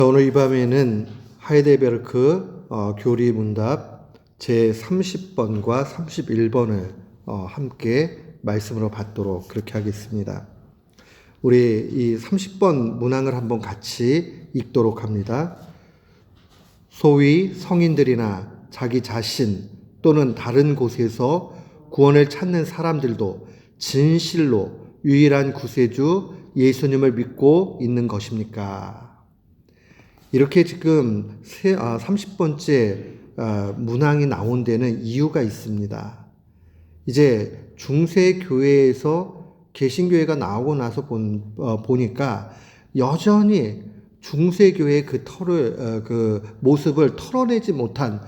오늘 이 밤에는 하이델베르크 교리 문답 제 30번과 31번을 함께 말씀으로 받도록 그렇게 하겠습니다. 우리 이 30번 문항을 한번 같이 읽도록 합니다. 소위 성인들이나 자기 자신 또는 다른 곳에서 구원을 찾는 사람들도 진실로 유일한 구세주 예수님을 믿고 있는 것입니까? 이렇게 지금 30번째 문항이 나온 데는 이유가 있습니다. 이제 중세교회에서 개신교회가 나오고 나서 보니까 여전히 중세교회의 그 모습을 털어내지 못한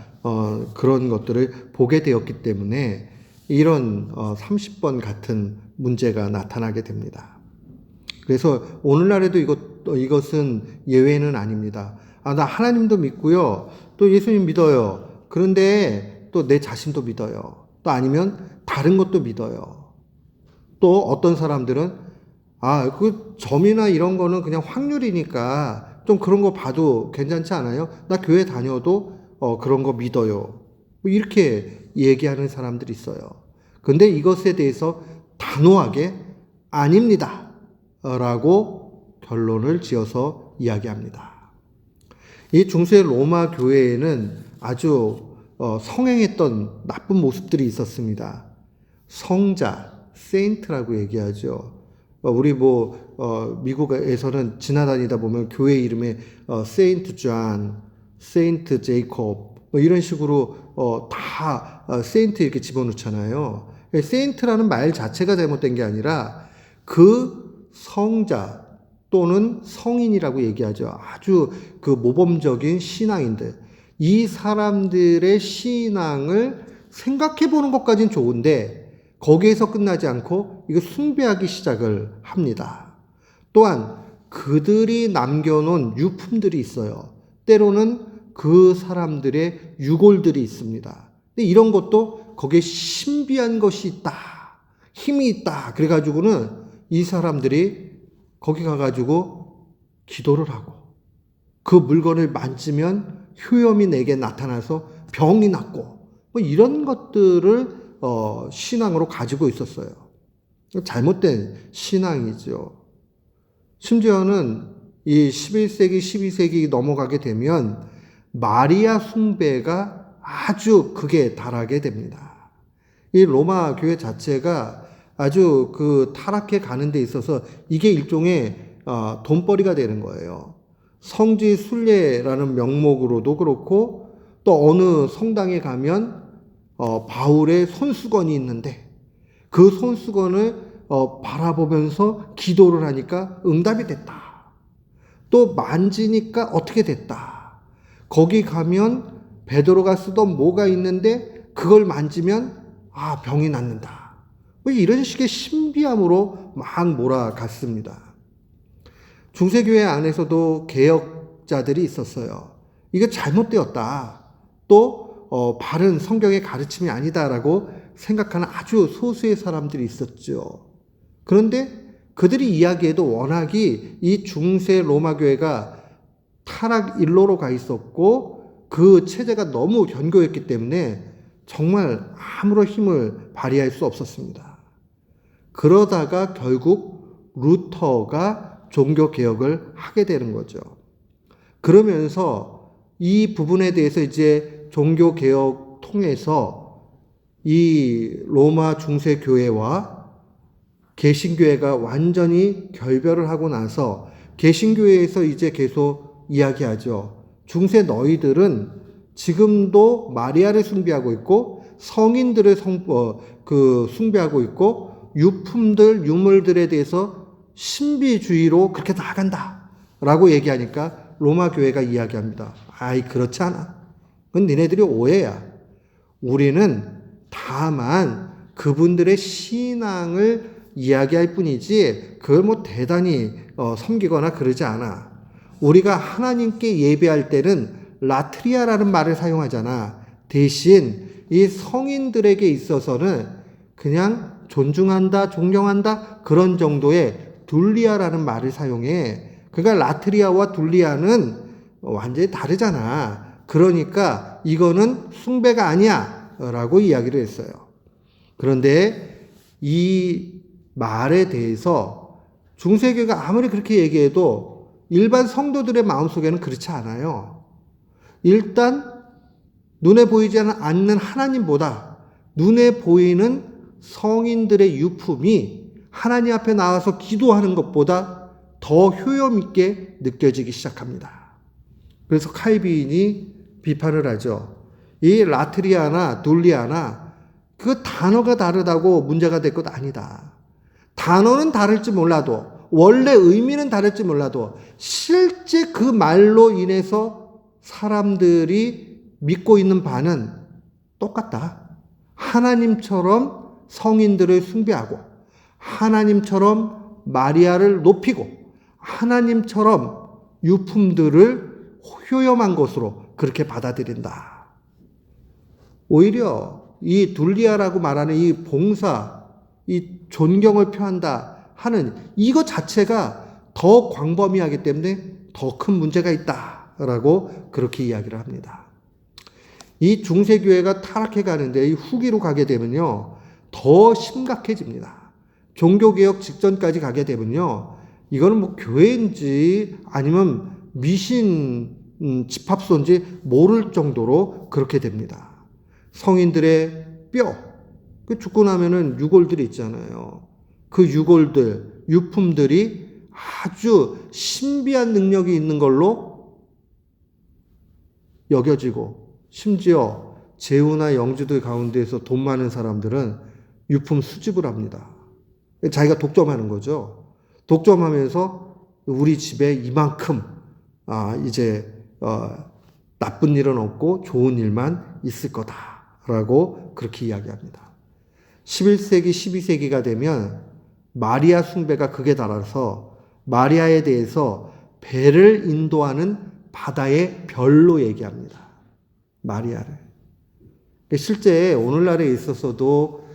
그런 것들을 보게 되었기 때문에 이런 30번 같은 문제가 나타나게 됩니다. 그래서 오늘날에도 이것은 예외는 아닙니다. 나 하나님도 믿고요. 또 예수님 믿어요. 그런데 또 내 자신도 믿어요. 또 아니면 다른 것도 믿어요. 또 어떤 사람들은 그 점이나 이런 거는 그냥 확률이니까 좀 그런 거 봐도 괜찮지 않아요? 나 교회 다녀도 그런 거 믿어요. 이렇게 얘기하는 사람들이 있어요. 근데 이것에 대해서 단호하게 아닙니다 라고 결론을 지어서 이야기합니다. 이 중세 로마 교회에는 아주 성행했던 나쁜 모습들이 있었습니다. 성자, 세인트라고 얘기하죠. 우리 미국에서는 지나다니다 보면 교회 이름에 세인트 존, 세인트 제이콥 이런 식으로 다 세인트 이렇게 집어넣잖아요. 세인트라는 말 자체가 잘못된 게 아니라 그 성자 또는 성인이라고 얘기하죠. 아주 그 모범적인 신앙인들. 이 사람들의 신앙을 생각해 보는 것까지는 좋은데 거기에서 끝나지 않고 이거 숭배하기 시작을 합니다. 또한 그들이 남겨놓은 유품들이 있어요. 때로는 그 사람들의 유골들이 있습니다. 근데 이런 것도 거기에 신비한 것이 있다. 힘이 있다. 그래가지고는 이 사람들이 거기 가가지고 기도를 하고 그 물건을 만지면 효염이 내게 나타나서 병이 낫고 이런 것들을 신앙으로 가지고 있었어요. 잘못된 신앙이죠. 심지어는 이 11세기, 12세기 넘어가게 되면 마리아 숭배가 아주 극에 달하게 됩니다. 이 로마 교회 자체가 아주 그 타락해 가는 데 있어서 이게 일종의 돈벌이가 되는 거예요. 성지 순례라는 명목으로도 그렇고 또 어느 성당에 가면 바울의 손수건이 있는데 그 손수건을 바라보면서 기도를 하니까 응답이 됐다. 또 만지니까 어떻게 됐다. 거기 가면 베드로가 쓰던 뭐가 있는데 그걸 만지면 병이 낫는다. 이런 식의 신비함으로 막 몰아갔습니다. 중세교회 안에서도 개혁자들이 있었어요. 이거 잘못되었다. 또 바른 성경의 가르침이 아니다라고 생각하는 아주 소수의 사람들이 있었죠. 그런데 그들이 이야기해도 워낙이 이 중세 로마 교회가 타락 일로로 가 있었고 그 체제가 너무 견고했기 때문에 정말 아무런 힘을 발휘할 수 없었습니다. 그러다가 결국 루터가 종교개혁을 하게 되는 거죠. 그러면서 이 부분에 대해서 이제 종교개혁 통해서 이 로마 중세교회와 개신교회가 완전히 결별을 하고 나서 개신교회에서 이제 계속 이야기하죠. 중세 너희들은 지금도 마리아를 숭배하고 있고 성인들을 숭배하고 있고 유품들, 유물들에 대해서 신비주의로 그렇게 나아간다 라고 얘기하니까 로마 교회가 이야기합니다. 그렇지 않아. 그건 니네들이 오해야. 우리는 다만 그분들의 신앙을 이야기할 뿐이지 그걸 대단히 섬기거나 그러지 않아. 우리가 하나님께 예배할 때는 라트리아라는 말을 사용하잖아. 대신 이 성인들에게 있어서는 그냥 존중한다, 존경한다 그런 정도의 둘리아라는 말을 사용해. 그러니까 라트리아와 둘리아는 완전히 다르잖아. 그러니까 이거는 숭배가 아니야 라고 이야기를 했어요. 그런데 이 말에 대해서 중세교회가 아무리 그렇게 얘기해도 일반 성도들의 마음속에는 그렇지 않아요. 일단 눈에 보이지 않는 하나님보다 눈에 보이는 성인들의 유품이 하나님 앞에 나와서 기도하는 것보다 더 효용 있게 느껴지기 시작합니다. 그래서 칼빈이 비판을 하죠. 이 라트리아나 둘리아나 그 단어가 다르다고 문제가 될 것 아니다. 단어는 다를지 몰라도 원래 의미는 다를지 몰라도 실제 그 말로 인해서 사람들이 믿고 있는 바는 똑같다. 하나님처럼 성인들을 숭배하고 하나님처럼 마리아를 높이고 하나님처럼 유품들을 효염한 것으로 그렇게 받아들인다. 오히려 이 둘리아라고 말하는 이 봉사, 이 존경을 표한다 하는 이것 자체가 더 광범위하기 때문에 더 큰 문제가 있다라고 그렇게 이야기를 합니다. 이 중세교회가 타락해 가는데 이 후기로 가게 되면요, 더 심각해집니다. 종교개혁 직전까지 가게 되면요, 이거는 뭐 교회인지 아니면 미신 집합소인지 모를 정도로 그렇게 됩니다. 성인들의 뼈, 그 죽고 나면은 유골들이 있잖아요. 그 유골들, 유품들이 아주 신비한 능력이 있는 걸로 여겨지고, 심지어 제후나 영주들 가운데에서 돈 많은 사람들은 유품 수집을 합니다. 자기가 독점하는 거죠. 독점하면서 우리 집에 이만큼 나쁜 일은 없고 좋은 일만 있을 거다라고 그렇게 이야기합니다. 11세기, 12세기가 되면 마리아 숭배가 극에 달아서 마리아에 대해서 배를 인도하는 바다의 별로 얘기합니다. 마리아를. 실제 오늘날에 있어서도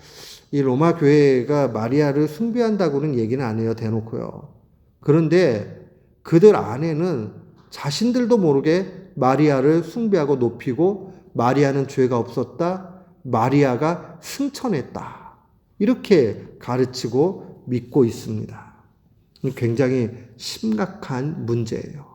이 로마 교회가 마리아를 숭배한다고는 얘기는 안 해요, 대놓고요. 그런데 그들 안에는 자신들도 모르게 마리아를 숭배하고 높이고 마리아는 죄가 없었다, 마리아가 승천했다, 이렇게 가르치고 믿고 있습니다. 굉장히 심각한 문제예요.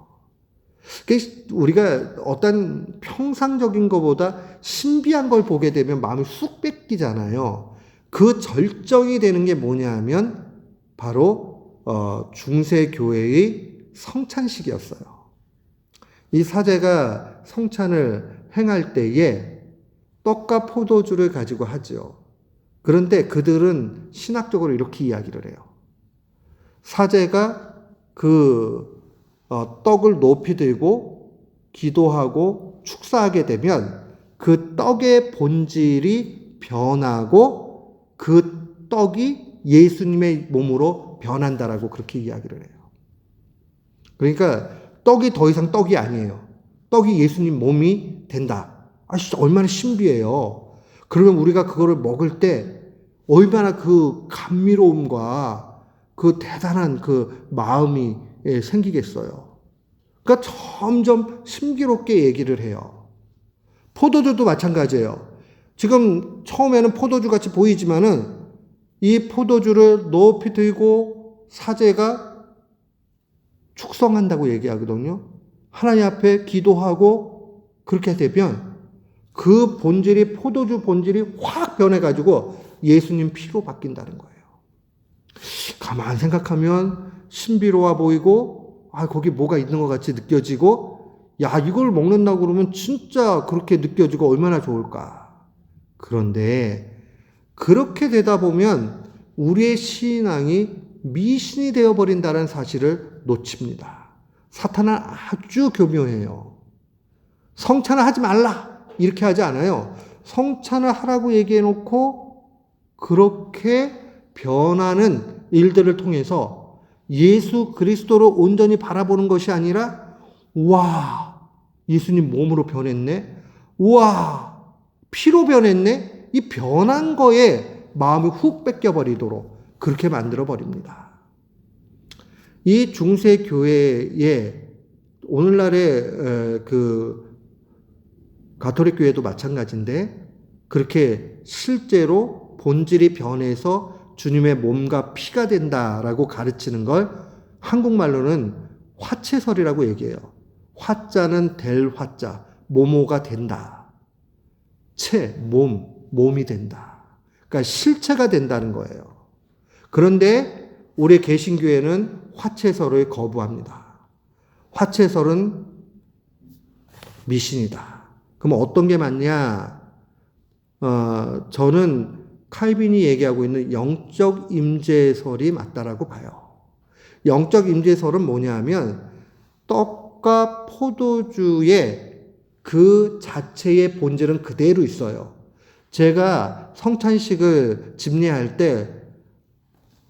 우리가 어떤 평상적인 것보다 신비한 걸 보게 되면 마음이 쑥 뺏기잖아요. 그 절정이 되는 게 뭐냐 하면 바로 중세교회의 성찬식이었어요. 이 사제가 성찬을 행할 때에 떡과 포도주를 가지고 하죠. 그런데 그들은 신학적으로 이렇게 이야기를 해요. 사제가 떡을 높이 들고 기도하고 축사하게 되면 그 떡의 본질이 변하고 그 떡이 예수님의 몸으로 변한다라고 그렇게 이야기를 해요. 그러니까 떡이 더 이상 떡이 아니에요. 떡이 예수님 몸이 된다. 진짜 얼마나 신비해요. 그러면 우리가 그거를 먹을 때 얼마나 그 감미로움과 그 대단한 그 마음이 생기겠어요. 그러니까 점점 신비롭게 얘기를 해요. 포도주도 마찬가지예요. 지금 처음에는 포도주 같이 보이지만은 이 포도주를 높이 들고 사제가 축성한다고 얘기하거든요. 하나님 앞에 기도하고 그렇게 되면 그 본질이, 포도주 본질이 확 변해가지고 예수님 피로 바뀐다는 거예요. 가만 생각하면 신비로워 보이고, 거기 뭐가 있는 것 같이 느껴지고, 이걸 먹는다고 그러면 진짜 그렇게 느껴지고 얼마나 좋을까. 그런데 그렇게 되다 보면 우리의 신앙이 미신이 되어버린다는 사실을 놓칩니다. 사탄은 아주 교묘해요. 성찬을 하지 말라 이렇게 하지 않아요. 성찬을 하라고 얘기해 놓고 그렇게 변하는 일들을 통해서 예수 그리스도로 온전히 바라보는 것이 아니라, 와, 예수님 몸으로 변했네, 와, 피로 변했네, 이 변한 거에 마음이 훅 뺏겨버리도록 그렇게 만들어버립니다. 이 중세교회에 오늘날의 그 가톨릭 교회도 마찬가지인데 그렇게 실제로 본질이 변해서 주님의 몸과 피가 된다라고 가르치는 걸 한국말로는 화채설이라고 얘기해요. 화자는 될 화자, 모모가 된다. 몸이 된다. 그러니까 실체가 된다는 거예요. 그런데 우리 개신교회는 화채설을 거부합니다. 화채설은 미신이다. 그럼 어떤 게 맞냐? 저는 칼빈이 얘기하고 있는 영적 임재설이 맞다라고 봐요. 영적 임재설은 뭐냐 하면 떡과 포도주의 그 자체의 본질은 그대로 있어요. 제가 성찬식을 집례할 때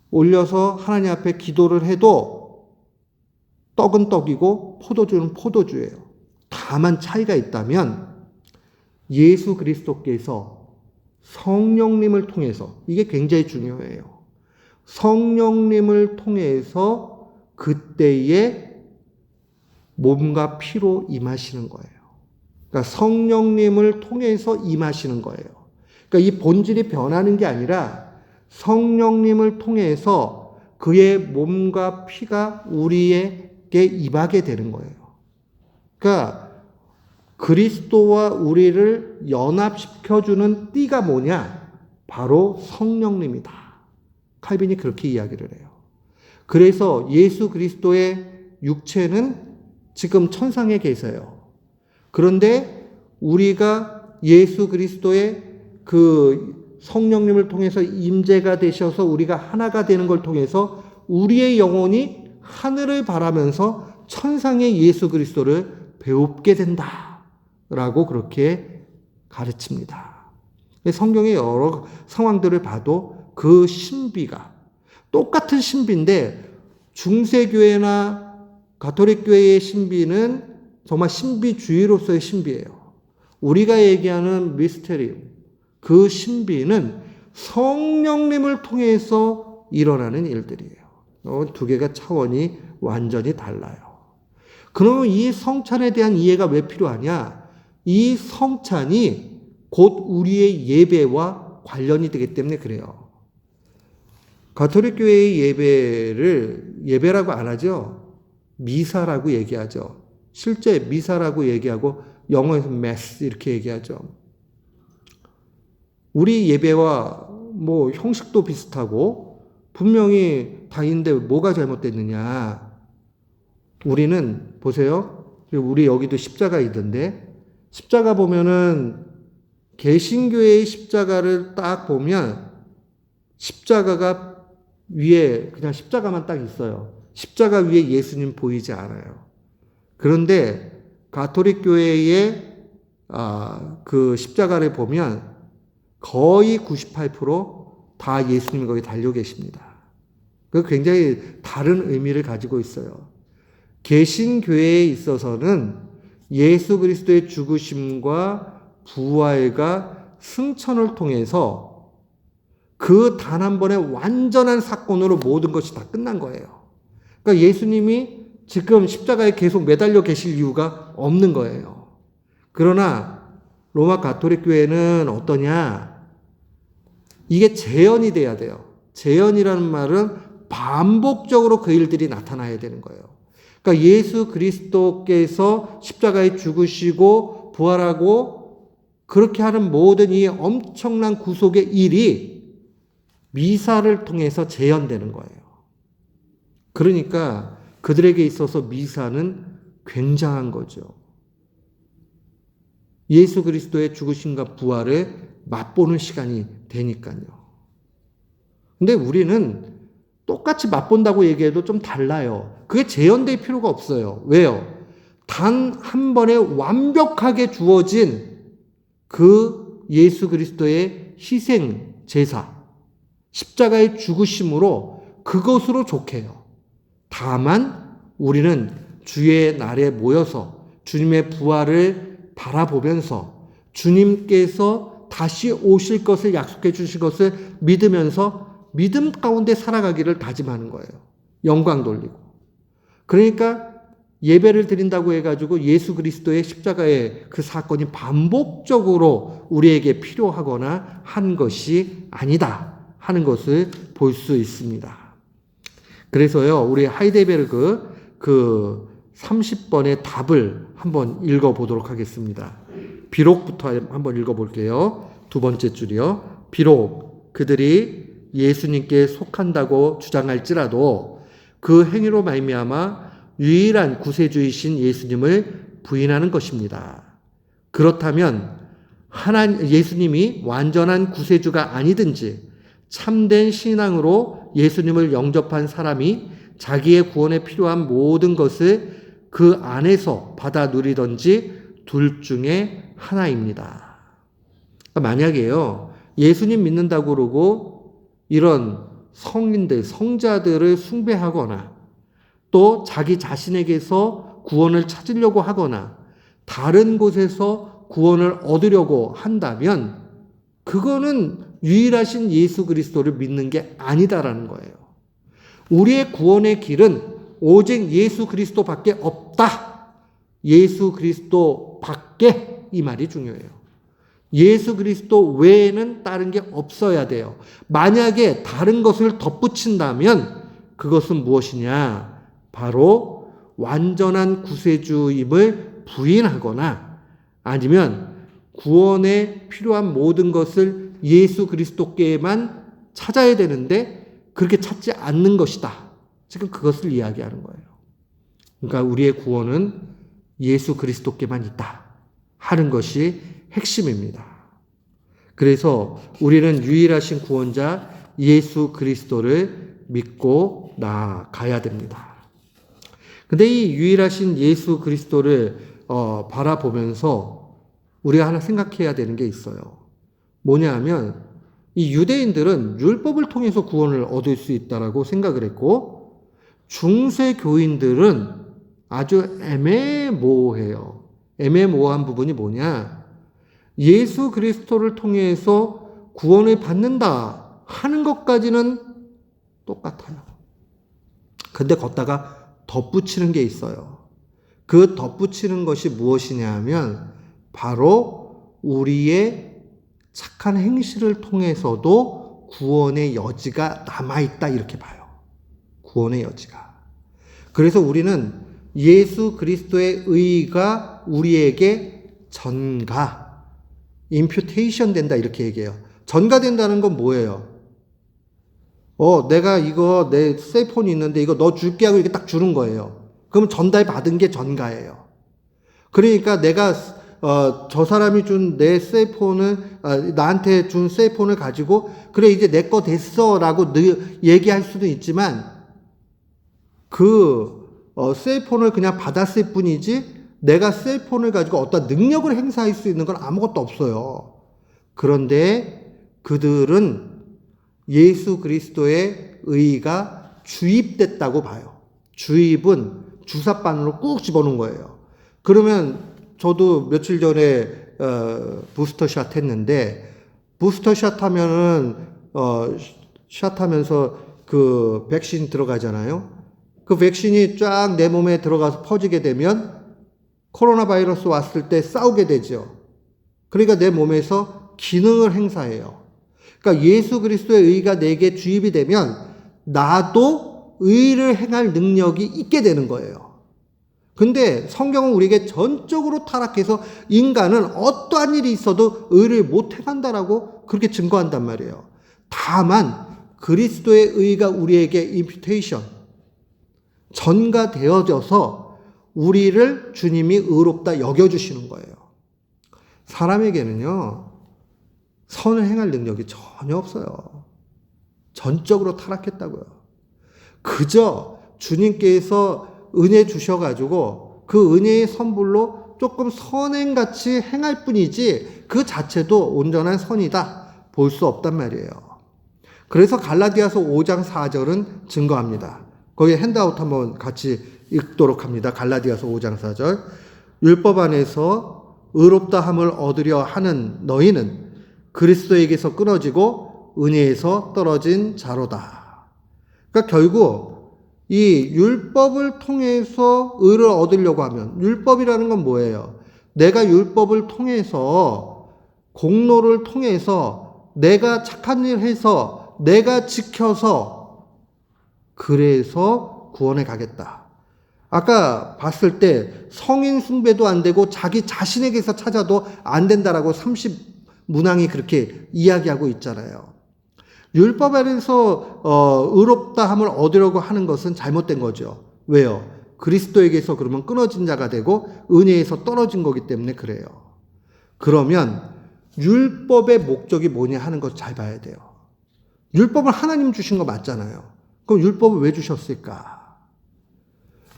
올려서 하나님 앞에 기도를 해도 떡은 떡이고 포도주는 포도주예요. 다만 차이가 있다면 예수 그리스도께서 성령님을 통해서, 이게 굉장히 중요해요. 성령님을 통해서 그때의 몸과 피로 임하시는 거예요. 그러니까 성령님을 통해서 임하시는 거예요. 그러니까 이 본질이 변하는 게 아니라 성령님을 통해서 그의 몸과 피가 우리에게 임하게 되는 거예요. 그러니까 그리스도와 우리를 연합시켜주는 띠가 뭐냐? 바로 성령님이다. 칼빈이 그렇게 이야기를 해요. 그래서 예수 그리스도의 육체는 지금 천상에 계세요. 그런데 우리가 예수 그리스도의 그 성령님을 통해서 임재가 되셔서 우리가 하나가 되는 걸 통해서 우리의 영혼이 하늘을 바라면서 천상의 예수 그리스도를 배웁게 된다라고 그렇게 가르칩니다. 성경의 여러 상황들을 봐도 그 신비가 똑같은 신비인데 중세교회나 가톨릭교회의 신비는 정말 신비주의로서의 신비예요. 우리가 얘기하는 미스테리움, 그 신비는 성령님을 통해서 일어나는 일들이에요. 두 개가 차원이 완전히 달라요. 그러면 이 성찬에 대한 이해가 왜 필요하냐? 이 성찬이 곧 우리의 예배와 관련이 되기 때문에 그래요. 가톨릭 교회의 예배를 예배라고 안 하죠. 미사라고 얘기하죠. 실제 미사라고 얘기하고 영어에서 mass 이렇게 얘기하죠. 우리 예배와 뭐 형식도 비슷하고 분명히 다인데 뭐가 잘못됐느냐? 우리는 보세요. 우리 여기도 십자가 있던데 십자가 보면은 개신교회의 십자가를 딱 보면 십자가가 위에 그냥 십자가만 딱 있어요. 십자가 위에 예수님 보이지 않아요. 그런데 가톨릭 교회의 그 십자가를 보면 거의 98% 예수님이 거기 달려 계십니다. 그 굉장히 다른 의미를 가지고 있어요. 개신교회에 있어서는 예수 그리스도의 죽으심과 부활과 승천을 통해서 그 단 한 번의 완전한 사건으로 모든 것이 다 끝난 거예요. 그러니까 예수님이 지금 십자가에 계속 매달려 계실 이유가 없는 거예요. 그러나 로마 가톨릭 교회는 어떠냐? 이게 재현이 돼야 돼요. 재현이라는 말은 반복적으로 그 일들이 나타나야 되는 거예요. 그러니까 예수 그리스도께서 십자가에 죽으시고 부활하고 그렇게 하는 모든 이 엄청난 구속의 일이 미사를 통해서 재현되는 거예요. 그러니까 그들에게 있어서 미사는 굉장한 거죠. 예수 그리스도의 죽으심과 부활을 맛보는 시간이 되니까요. 근데 우리는 똑같이 맛본다고 얘기해도 좀 달라요. 그게 재현될 필요가 없어요. 왜요? 단 한 번에 완벽하게 주어진 그 예수 그리스도의 희생 제사, 십자가의 죽으심으로 그것으로 족해요. 다만 우리는 주의 날에 모여서 주님의 부활을 바라보면서 주님께서 다시 오실 것을 약속해 주실 것을 믿으면서 믿음 가운데 살아가기를 다짐하는 거예요. 영광 돌리고. 그러니까 예배를 드린다고 해가지고 예수 그리스도의 십자가의 그 사건이 반복적으로 우리에게 필요하거나 한 것이 아니다 하는 것을 볼 수 있습니다. 그래서요, 우리 하이데베르그 그 30번의 답을 한번 읽어보도록 하겠습니다. 비록부터 한번 읽어볼게요. 두 번째 줄이요. 비록 그들이 예수님께 속한다고 주장할지라도 그 행위로 말미암아 유일한 구세주이신 예수님을 부인하는 것입니다. 그렇다면 예수님이 완전한 구세주가 아니든지 참된 신앙으로 예수님을 영접한 사람이 자기의 구원에 필요한 모든 것을 그 안에서 받아 누리던지 둘 중에 하나입니다. 만약에요, 예수님 믿는다고 그러고 이런 성인들, 성자들을 숭배하거나 또 자기 자신에게서 구원을 찾으려고 하거나 다른 곳에서 구원을 얻으려고 한다면 그거는 유일하신 예수 그리스도를 믿는 게 아니다라는 거예요. 우리의 구원의 길은 오직 예수 그리스도밖에 없다. 예수 그리스도밖에, 이 말이 중요해요. 예수 그리스도 외에는 다른 게 없어야 돼요. 만약에 다른 것을 덧붙인다면 그것은 무엇이냐? 바로 완전한 구세주임을 부인하거나 아니면 구원에 필요한 모든 것을 예수 그리스도께만 찾아야 되는데 그렇게 찾지 않는 것이다. 지금 그것을 이야기하는 거예요. 그러니까 우리의 구원은 예수 그리스도께만 있다 하는 것이 핵심입니다. 그래서 우리는 유일하신 구원자 예수 그리스도를 믿고 나아가야 됩니다. 근데 이 유일하신 예수 그리스도를 바라보면서 우리가 하나 생각해야 되는 게 있어요. 뭐냐 하면 이 유대인들은 율법을 통해서 구원을 얻을 수 있다라고 생각을 했고 중세교인들은 아주 애매모호해요. 애매모호한 부분이 뭐냐? 예수 그리스도를 통해서 구원을 받는다 하는 것까지는 똑같아요. 근데 걷다가 덧붙이는 게 있어요. 그 덧붙이는 것이 무엇이냐 하면 바로 우리의 착한 행실을 통해서도 구원의 여지가 남아있다 이렇게 봐요. 구원의 여지가. 그래서 우리는 예수 그리스도의 의가 우리에게 전가, 임퓨테이션 된다 이렇게 얘기해요. 전가된다는 건 뭐예요? 내가 이거 내 셀폰이 있는데 이거 너 줄게 하고 이렇게 딱 주는 거예요. 그럼 전달 받은 게 전가예요. 그러니까 내가 저 사람이 준 내 셀폰을 나한테 준 셀폰을 가지고 그래 이제 내 거 됐어라고 얘기할 수도 있지만 그 셀폰을 그냥 받았을 뿐이지 내가 셀폰을 가지고 어떤 능력을 행사할 수 있는 건 아무것도 없어요. 그런데 그들은 예수 그리스도의 의가 주입됐다고 봐요. 주입은 주사바늘로 꾹 집어넣은 거예요. 그러면 저도 며칠 전에 부스터샷 했는데 부스터샷 하면은 샷 하면서 그 백신 들어가잖아요. 그 백신이 쫙 내 몸에 들어가서 퍼지게 되면 코로나 바이러스 왔을 때 싸우게 되죠. 그러니까 내 몸에서 기능을 행사해요. 그러니까 예수 그리스도의 의가 내게 주입이 되면 나도 의를 행할 능력이 있게 되는 거예요. 근데 성경은 우리에게 전적으로 타락해서 인간은 어떠한 일이 있어도 의를 못 행한다라고 그렇게 증거한단 말이에요. 다만 그리스도의 의가 우리에게 임퓨테이션, 전가되어져서 우리를 주님이 의롭다 여겨주시는 거예요. 사람에게는요, 선을 행할 능력이 전혀 없어요. 전적으로 타락했다고요. 그저 주님께서 은혜 주셔가지고 그 은혜의 선불로 조금 선행같이 행할 뿐이지 그 자체도 온전한 선이다 볼 수 없단 말이에요. 그래서 갈라디아서 5장 4절은 증거합니다. 거기 핸드아웃 한번 같이 읽도록 합니다. 갈라디아서 5장 4절. 율법 안에서 의롭다 함을 얻으려 하는 너희는 그리스도에게서 끊어지고 은혜에서 떨어진 자로다. 그러니까 결국 이 율법을 통해서 의를 얻으려고 하면, 율법이라는 건 뭐예요? 내가 율법을 통해서, 공로를 통해서 내가 착한 일 해서 내가 지켜서 그래서 구원에 가겠다. 아까 봤을 때 성인 숭배도 안 되고 자기 자신에게서 찾아도 안 된다라고 30문항이 그렇게 이야기하고 있잖아요. 율법 안에서 의롭다함을 얻으려고 하는 것은 잘못된 거죠. 왜요? 그리스도에게서 그러면 끊어진 자가 되고 은혜에서 떨어진 거기 때문에 그래요. 그러면 율법의 목적이 뭐냐 하는 것 잘 봐야 돼요. 율법을 하나님 주신 거 맞잖아요. 그럼 율법을 왜 주셨을까?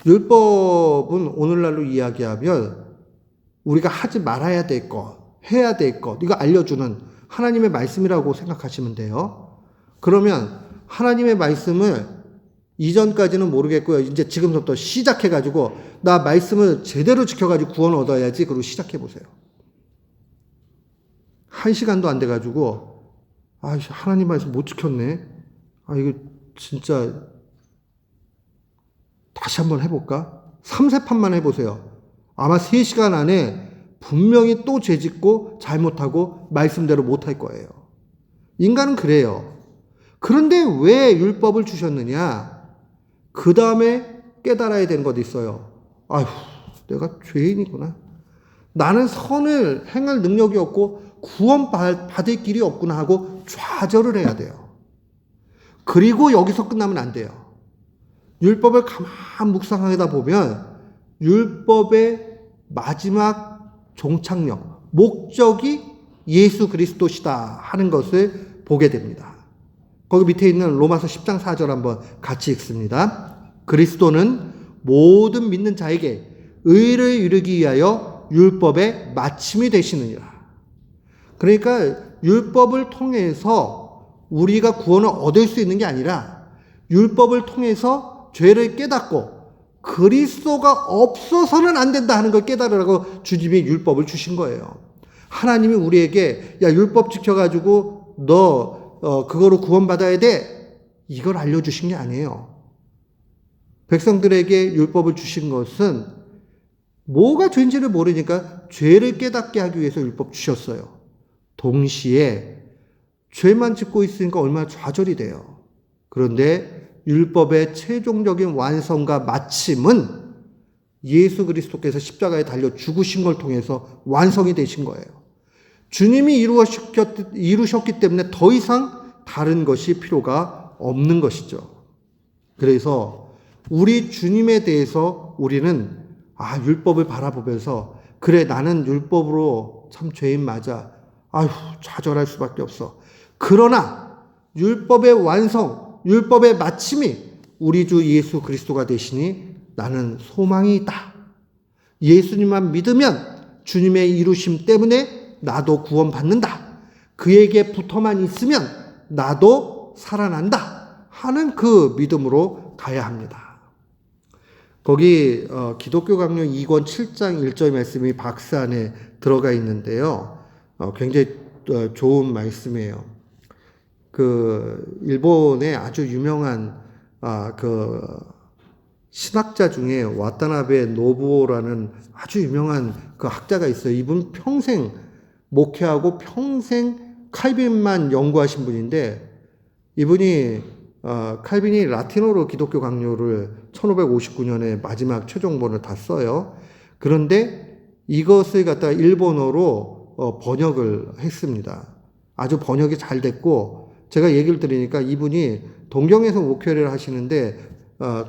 율법은 오늘날로 이야기하면 우리가 하지 말아야 될 것, 해야 될 것, 이거 알려주는 하나님의 말씀이라고 생각하시면 돼요. 그러면 하나님의 말씀을 이전까지는 모르겠고요. 이제 지금부터 시작해가지고 나 말씀을 제대로 지켜가지고 구원 얻어야지. 그리고 시작해보세요. 1시간도 안 돼가지고 하나님 말씀 못 지켰네. 이거 진짜 다시 한번 해볼까? 3세판만 해보세요. 아마 3시간 안에 분명히 또 죄짓고 잘못하고 말씀대로 못할 거예요. 인간은 그래요. 그런데 왜 율법을 주셨느냐? 그 다음에 깨달아야 되는 것도 있어요. 내가 죄인이구나. 나는 선을 행할 능력이 없고 구원받을 길이 없구나 하고 좌절을 해야 돼요. 그리고 여기서 끝나면 안 돼요. 율법을 가만 묵상하다 보면 율법의 마지막 종착역, 목적이 예수 그리스도시다 하는 것을 보게 됩니다. 거기 밑에 있는 로마서 10장 4절 한번 같이 읽습니다. 그리스도는 모든 믿는 자에게 의를 이루기 위하여 율법의 마침이 되시느니라. 그러니까 율법을 통해서 우리가 구원을 얻을 수 있는 게 아니라 율법을 통해서 죄를 깨닫고 그리스도가 없어서는 안 된다 하는 걸 깨달으라고 주님이 율법을 주신 거예요. 하나님이 우리에게 율법 지켜가지고 너 그거로 구원받아야 돼. 이걸 알려주신 게 아니에요. 백성들에게 율법을 주신 것은 뭐가 죄인지를 모르니까 죄를 깨닫게 하기 위해서 율법 주셨어요. 동시에 죄만 짓고 있으니까 얼마나 좌절이 돼요. 그런데 율법의 최종적인 완성과 마침은 예수 그리스도께서 십자가에 달려 죽으신 걸 통해서 완성이 되신 거예요. 주님이 이루셨기 때문에 더 이상 다른 것이 필요가 없는 것이죠. 그래서 우리 주님에 대해서 우리는 율법을 바라보면서 그래 나는 율법으로 참 죄인 맞아. 좌절할 수밖에 없어. 그러나 율법의 완성, 율법의 마침이 우리 주 예수 그리스도가 되시니 나는 소망이 있다. 예수님만 믿으면 주님의 이루심 때문에 나도 구원받는다. 그에게 붙어만 있으면 나도 살아난다 하는 그 믿음으로 가야 합니다. 거기 기독교 강요 2권 7장 1절 말씀이 박스 안에 들어가 있는데요. 굉장히 좋은 말씀이에요. 그 일본의 아주 유명한 그 신학자 중에 와타나베 노부오라는 아주 유명한 그 학자가 있어요. 이분 평생 목회하고 평생 칼빈만 연구하신 분인데 이분이 칼빈이 라틴어로 기독교 강요를 1559년에 마지막 최종본을 다 써요. 그런데 이것을 갖다가 일본어로 번역을 했습니다. 아주 번역이 잘 됐고 제가 얘기를 드리니까 이분이 동경에서 목회를 하시는데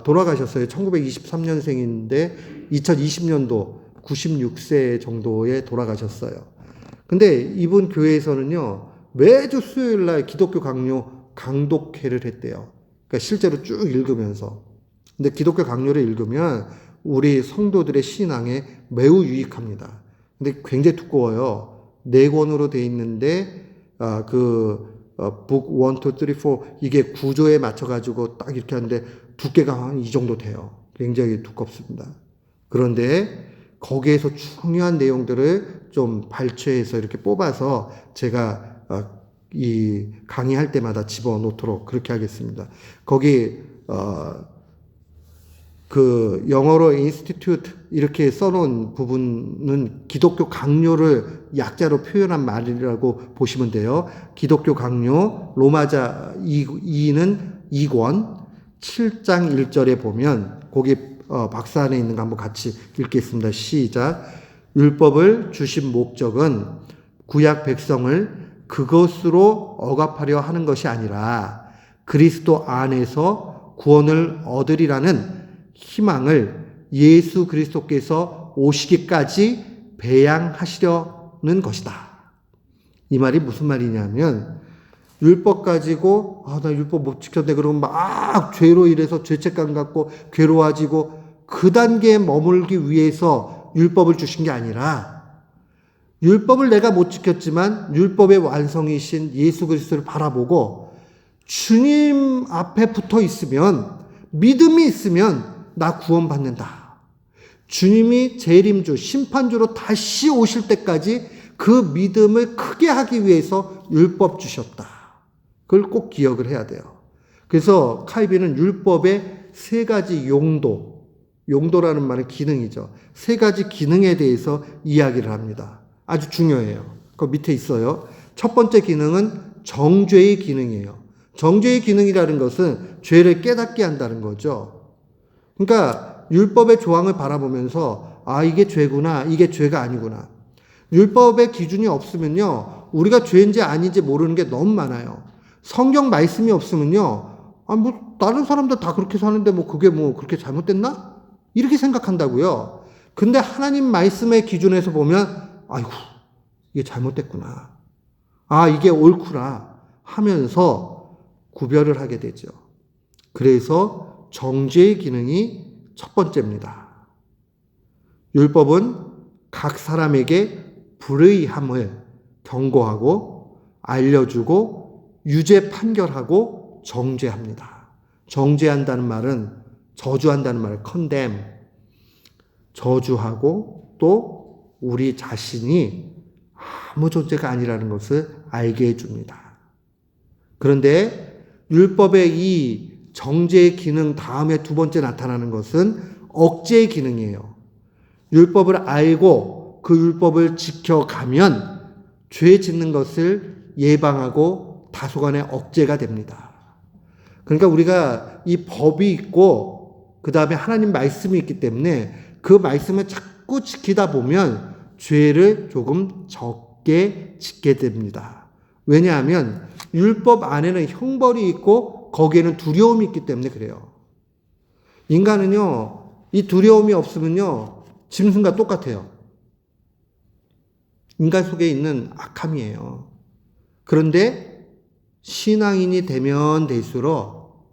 돌아가셨어요. 1923년생인데 2020년도 96세 정도에 돌아가셨어요. 근데 이분 교회에서는요 매주 수요일 날 기독교 강요 강독회를 했대요. 그러니까 실제로 쭉 읽으면서. 근데 기독교 강요를 읽으면 우리 성도들의 신앙에 매우 유익합니다. 근데 굉장히 두꺼워요. 4권으로 돼 있는데 북 1, 2, 3, 4 이게 구조에 맞춰가지고 딱 이렇게 하는데 두께가 한 이 정도 돼요. 굉장히 두껍습니다. 그런데 거기에서 중요한 내용들을 좀 발췌해서 이렇게 뽑아서 제가 이 강의할 때마다 집어넣도록 그렇게 하겠습니다. 거기 그 영어로 institute 이렇게 써놓은 부분은 기독교 강요를 약자로 표현한 말이라고 보시면 돼요. 기독교 강요 로마자 2는 2권 7장 1절에 보면 거기 박스 안에 있는 거 한번 같이 읽겠습니다. 시작. 율법을 주신 목적은 구약 백성을 그것으로 억압하려 하는 것이 아니라 그리스도 안에서 구원을 얻으리라는 희망을 예수 그리스도께서 오시기까지 배양하시려는 것이다. 이 말이 무슨 말이냐면 율법 가지고 나 율법 못 지켰네 그러면 막 죄로 인해서 죄책감 갖고 괴로워지고 그 단계에 머물기 위해서 율법을 주신 게 아니라 율법을 내가 못 지켰지만 율법의 완성이신 예수 그리스도를 바라보고 주님 앞에 붙어 있으면 믿음이 있으면 나 구원받는다. 주님이 재림주, 심판주로 다시 오실 때까지 그 믿음을 크게 하기 위해서 율법 주셨다. 그걸 꼭 기억을 해야 돼요. 그래서 칼빈은 율법의 세 가지 용도라는 말은 기능이죠. 세 가지 기능에 대해서 이야기를 합니다. 아주 중요해요. 그 밑에 있어요. 첫 번째 기능은 정죄의 기능이에요. 정죄의 기능이라는 것은 죄를 깨닫게 한다는 거죠. 그러니까 율법의 조항을 바라보면서 이게 죄구나, 이게 죄가 아니구나. 율법의 기준이 없으면요, 우리가 죄인지 아닌지 모르는 게 너무 많아요. 성경 말씀이 없으면요, 다른 사람들 다 그렇게 사는데 그게 그렇게 잘못됐나? 이렇게 생각한다고요. 근데 하나님 말씀의 기준에서 보면, 아이고, 이게 잘못됐구나. 이게 옳구나 하면서 구별을 하게 되죠. 그래서 정죄의 기능이 첫 번째입니다. 율법은 각 사람에게 불의함을 경고하고 알려주고 유죄 판결하고 정죄합니다. 정죄한다는 말은 저주한다는 말을 condemn, 저주하고 또 우리 자신이 아무 존재가 아니라는 것을 알게 해줍니다. 그런데 율법의 이 정죄의 기능 다음에 두 번째 나타나는 것은 억제의 기능이에요. 율법을 알고 그 율법을 지켜가면 죄 짓는 것을 예방하고 다소간의 억제가 됩니다. 그러니까 우리가 이 법이 있고 그 다음에 하나님 말씀이 있기 때문에 그 말씀을 자꾸 지키다 보면 죄를 조금 적게 짓게 됩니다. 왜냐하면 율법 안에는 형벌이 있고 거기에는 두려움이 있기 때문에 그래요. 인간은요, 이 두려움이 없으면요, 짐승과 똑같아요. 인간 속에 있는 악함이에요. 그런데 신앙인이 되면 될수록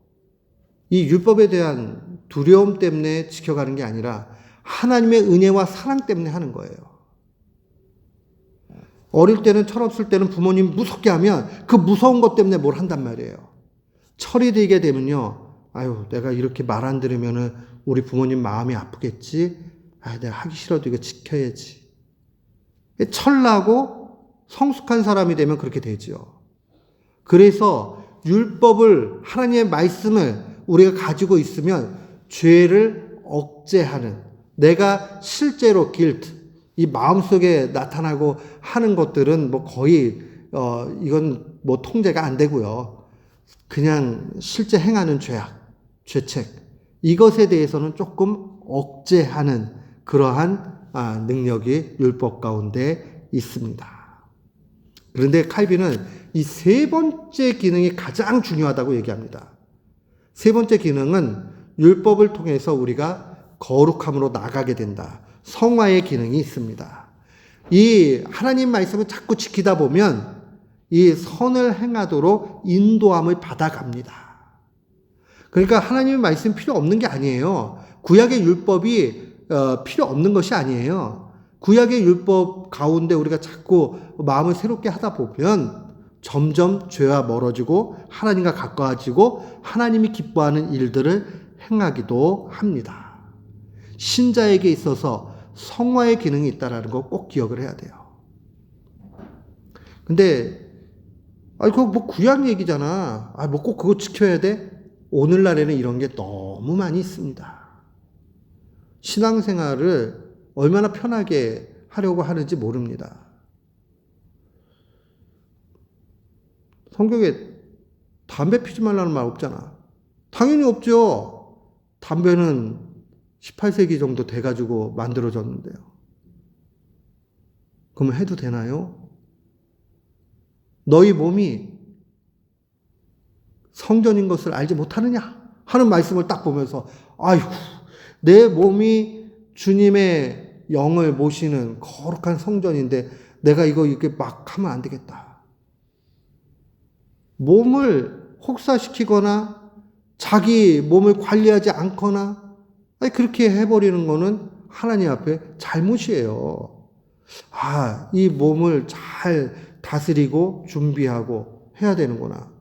이 율법에 대한 두려움 때문에 지켜가는 게 아니라 하나님의 은혜와 사랑 때문에 하는 거예요. 어릴 때는 철없을 때는 부모님 무섭게 하면 그 무서운 것 때문에 뭘 한단 말이에요. 철이 들게 되면요, 내가 이렇게 말 안 들으면은 우리 부모님 마음이 아프겠지? 내가 하기 싫어도 이거 지켜야지. 철나고 성숙한 사람이 되면 그렇게 되죠. 그래서 율법을, 하나님의 말씀을 우리가 가지고 있으면 죄를 억제하는, 내가 실제로 guilt, 이 마음속에 나타나고 하는 것들은 거의, 이건 통제가 안 되고요. 그냥 실제 행하는 죄악, 죄책, 이것에 대해서는 조금 억제하는 그러한 능력이 율법 가운데 있습니다. 그런데 칼빈은 이 세 번째 기능이 가장 중요하다고 얘기합니다. 세 번째 기능은 율법을 통해서 우리가 거룩함으로 나가게 된다. 성화의 기능이 있습니다. 이 하나님 말씀을 자꾸 지키다 보면 이 선을 행하도록 인도함을 받아갑니다. 그러니까 하나님의 말씀 필요 없는 게 아니에요. 구약의 율법이 필요 없는 것이 아니에요. 구약의 율법 가운데 우리가 자꾸 마음을 새롭게 하다 보면 점점 죄와 멀어지고 하나님과 가까워지고 하나님이 기뻐하는 일들을 행하기도 합니다. 신자에게 있어서 성화의 기능이 있다는 거 꼭 기억을 해야 돼요. 근데 그거 구약 얘기잖아. 꼭 그거 지켜야 돼? 오늘날에는 이런 게 너무 많이 있습니다. 신앙생활을 얼마나 편하게 하려고 하는지 모릅니다. 성경에 담배 피지 말라는 말 없잖아. 당연히 없죠. 담배는 18세기 정도 돼가지고 만들어졌는데요. 그러면 해도 되나요? 너희 몸이 성전인 것을 알지 못하느냐? 하는 말씀을 딱 보면서, 아이고, 내 몸이 주님의 영을 모시는 거룩한 성전인데 내가 이거 이렇게 막 하면 안 되겠다. 몸을 혹사시키거나 자기 몸을 관리하지 않거나 그렇게 해버리는 거는 하나님 앞에 잘못이에요. 이 몸을 잘 다스리고 준비하고 해야 되는구나.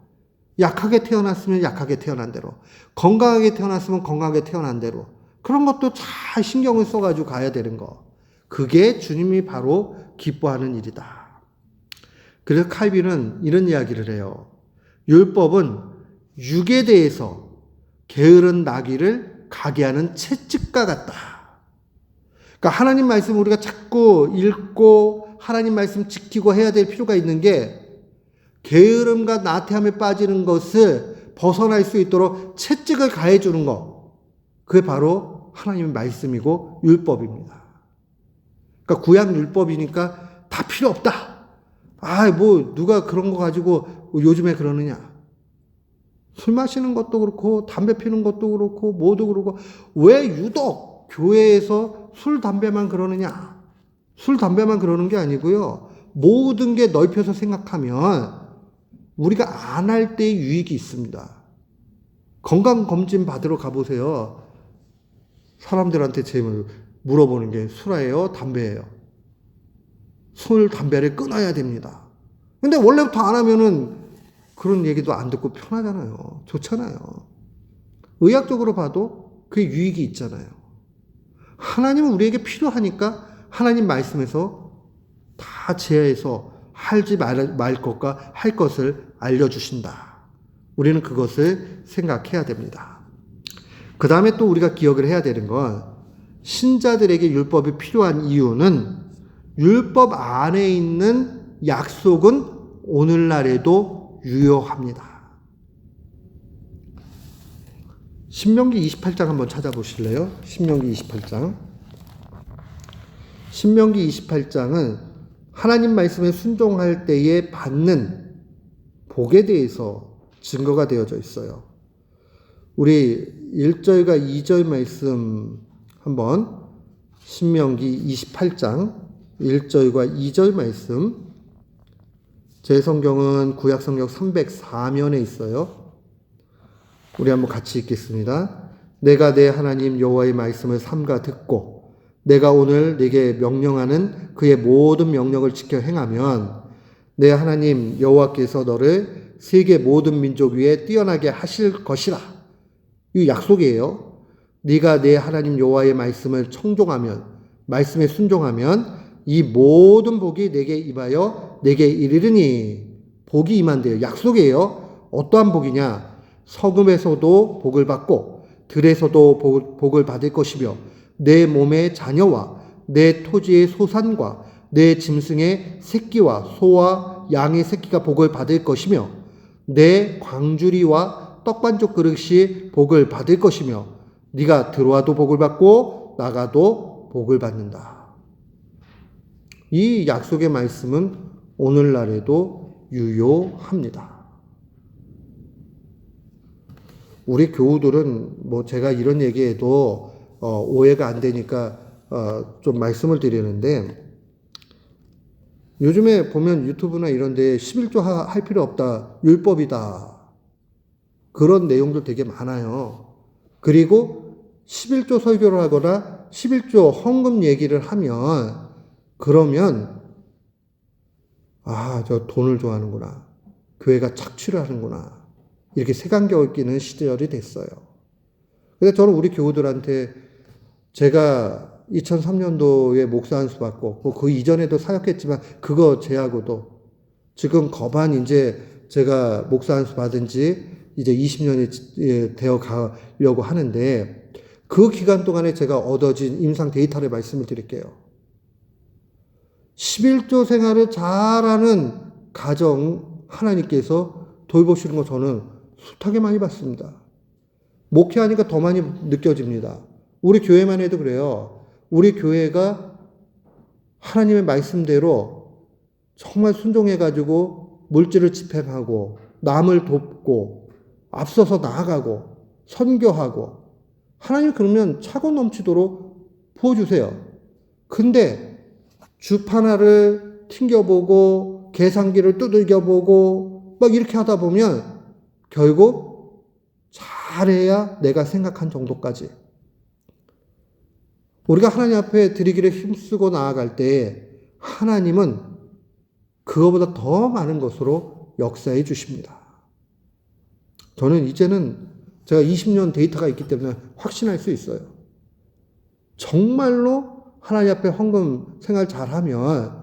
약하게 태어났으면 약하게 태어난 대로, 건강하게 태어났으면 건강하게 태어난 대로, 그런 것도 잘 신경을 써가지고 가야 되는 거. 그게 주님이 바로 기뻐하는 일이다. 그래서 칼빈은 이런 이야기를 해요. 율법은 육에 대해서 게으른 나귀를 가게 하는 채찍과 같다. 그러니까 하나님 말씀 우리가 자꾸 읽고 하나님 말씀 지키고 해야 될 필요가 있는 게, 게으름과 나태함에 빠지는 것을 벗어날 수 있도록 채찍을 가해주는 것. 그게 바로 하나님의 말씀이고 율법입니다. 그러니까 구약 율법이니까 다 필요 없다. 누가 그런 거 가지고 요즘에 그러느냐. 술 마시는 것도 그렇고 담배 피는 것도 그렇고 뭐도 그렇고, 왜 유독 교회에서 술 담배만 그러느냐. 술 담배만 그러는 게 아니고요. 모든 게 넓혀서 생각하면 우리가 안 할 때의 유익이 있습니다. 건강검진 받으러 가보세요. 사람들한테 제일 물어보는 게 술이에요? 담배예요? 술, 담배를 끊어야 됩니다. 근데 원래부터 안 하면은 그런 얘기도 안 듣고 편하잖아요. 좋잖아요. 의학적으로 봐도 그게 유익이 있잖아요. 하나님은 우리에게 필요하니까 하나님 말씀에서 다 제해서 하지 말 것과 할 것을 알려주신다. 우리는 그것을 생각해야 됩니다. 그 다음에 또 우리가 기억을 해야 되는 건, 신자들에게 율법이 필요한 이유는 율법 안에 있는 약속은 오늘날에도 유효합니다. 신명기 28장 한번 찾아보실래요? 신명기 28장. 신명기 28장은 하나님 말씀에 순종할 때에 받는 복에 대해서 증거가 되어져 있어요. 우리 1절과 2절 말씀 한번, 신명기 28장 1절과 2절 말씀, 제 성경은 구약성경 304면에 있어요. 우리 한번 같이 읽겠습니다. 내가 내 하나님 여호와의 말씀을 삼가 듣고 내가 오늘 네게 명령하는 그의 모든 명령을 지켜 행하면 내 하나님 여호와께서 너를 세계 모든 민족 위에 뛰어나게 하실 것이라. 이 약속이에요. 네가 내 하나님 여호와의 말씀을 청종하면, 말씀에 순종하면 이 모든 복이 내게 임하여 내게 이르리니. 복이 임한대요. 약속이에요. 어떠한 복이냐? 석음에서도 복을 받고 들에서도 복을 받을 것이며 내 몸의 자녀와 내 토지의 소산과 내 짐승의 새끼와 소와 양의 새끼가 복을 받을 것이며 내 광주리와 떡반죽 그릇이 복을 받을 것이며 네가 들어와도 복을 받고 나가도 복을 받는다. 이 약속의 말씀은 오늘날에도 유효합니다. 우리 교우들은 제가 이런 얘기해도 오해가 안 되니까 좀 말씀을 드리는데, 요즘에 보면 유튜브나 이런 데 11조 할 필요 없다, 율법이다, 그런 내용들 되게 많아요. 그리고 11조 설교를 하거나 11조 헌금 얘기를 하면, 그러면 저 돈을 좋아하는구나, 교회가 착취를 하는구나, 이렇게 색안경을 끼는 시절이 됐어요. 근데 저는 우리 교우들한테, 제가 2003년도에 목사 안수 받고 그 이전에도 사역했지만 그거 제하고도 지금 거반 이제 제가 목사 안수 받은 지 이제 20년이 되어 가려고 하는데, 그 기간 동안에 제가 얻어진 임상 데이터를 말씀을 드릴게요. 11조 생활을 잘하는 가정 하나님께서 돌보시는 거 저는 숱하게 많이 봤습니다. 목회하니까 더 많이 느껴집니다. 우리 교회만 해도 그래요. 우리 교회가 하나님의 말씀대로 정말 순종해가지고 물질을 집행하고 남을 돕고 앞서서 나아가고 선교하고 하나님 그러면 차고 넘치도록 부어주세요. 근데 주파나를 튕겨보고 계산기를 두들겨보고 막 이렇게 하다 보면 결국 잘해야 내가 생각한 정도까지. 우리가 하나님 앞에 드리기를 힘쓰고 나아갈 때 하나님은 그거보다 더 많은 것으로 역사해 주십니다. 저는 이제는 제가 20년 데이터가 있기 때문에 확신할 수 있어요. 정말로 하나님 앞에 헌금 생활 잘하면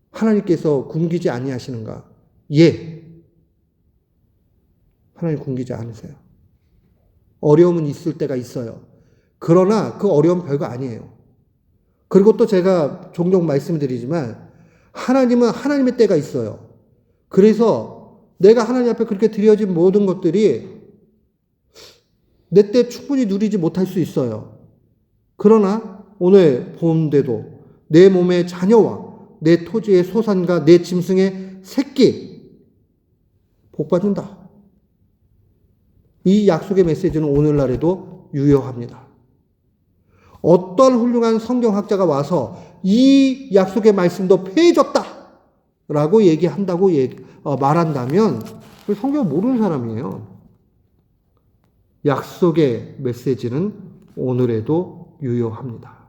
하나님께서 굶기지 아니하시는가? 예. 하나님 굶기지 않으세요. 어려움은 있을 때가 있어요. 그러나 그 어려움 별거 아니에요. 그리고 또 제가 종종 말씀드리지만 하나님은 하나님의 때가 있어요. 그래서 내가 하나님 앞에 그렇게 드려진 모든 것들이 내 때 충분히 누리지 못할 수 있어요. 그러나 오늘 본데도 내 몸의 자녀와 내 토지의 소산과 내 짐승의 새끼 복받는다. 이 약속의 메시지는 오늘날에도 유효합니다. 어떤 훌륭한 성경학자가 와서 이 약속의 말씀도 폐해졌다 라고 얘기한다고 말한다면 성경을 모르는 사람이에요. 약속의 메시지는 오늘에도 유효합니다.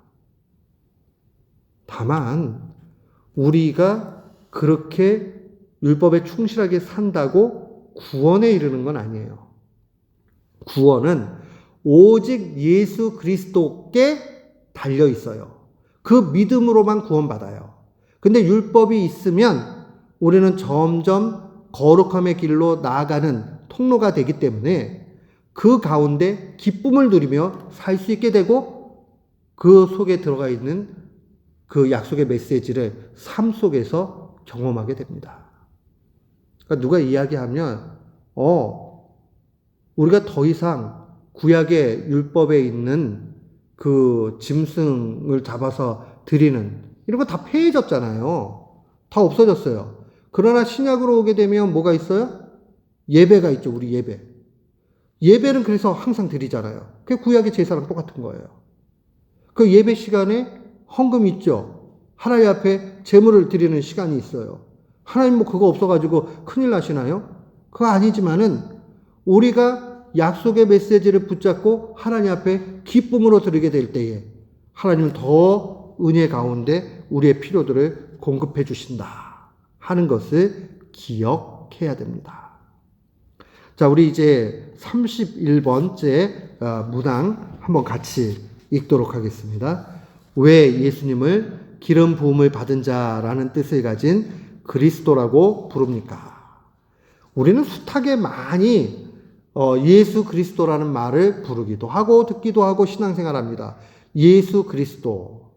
다만 우리가 그렇게 율법에 충실하게 산다고 구원에 이르는 건 아니에요. 구원은 오직 예수 그리스도께 달려 있어요. 그 믿음으로만 구원받아요. 근데 율법이 있으면 우리는 점점 거룩함의 길로 나아가는 통로가 되기 때문에 그 가운데 기쁨을 누리며 살 수 있게 되고 그 속에 들어가 있는 그 약속의 메시지를 삶 속에서 경험하게 됩니다. 그러니까 누가 이야기하면 우리가 더 이상 구약의 율법에 있는 그 짐승을 잡아서 드리는 이런 거 다 폐해졌잖아요. 다 없어졌어요. 그러나 신약으로 오게 되면 뭐가 있어요? 예배가 있죠. 우리 예배. 예배는 그래서 항상 드리잖아요. 그게 구약의 제사랑 똑같은 거예요. 그 예배 시간에 헌금이 있죠. 하나님 앞에 제물을 드리는 시간이 있어요. 하나님 뭐 그거 없어가지고 큰일 나시나요? 그거 아니지만은 우리가 약속의 메시지를 붙잡고 하나님 앞에 기쁨으로 드리게 될 때에 하나님은 더 은혜 가운데 우리의 필요들을 공급해 주신다 하는 것을 기억해야 됩니다. 자, 우리 이제 31번째 문항 한번 같이 읽도록 하겠습니다. 왜 예수님을 기름 부음을 받은 자라는 뜻을 가진 그리스도라고 부릅니까? 우리는 숱하게 많이 예수 그리스도라는 말을 부르기도 하고 듣기도 하고 신앙생활합니다. 예수 그리스도.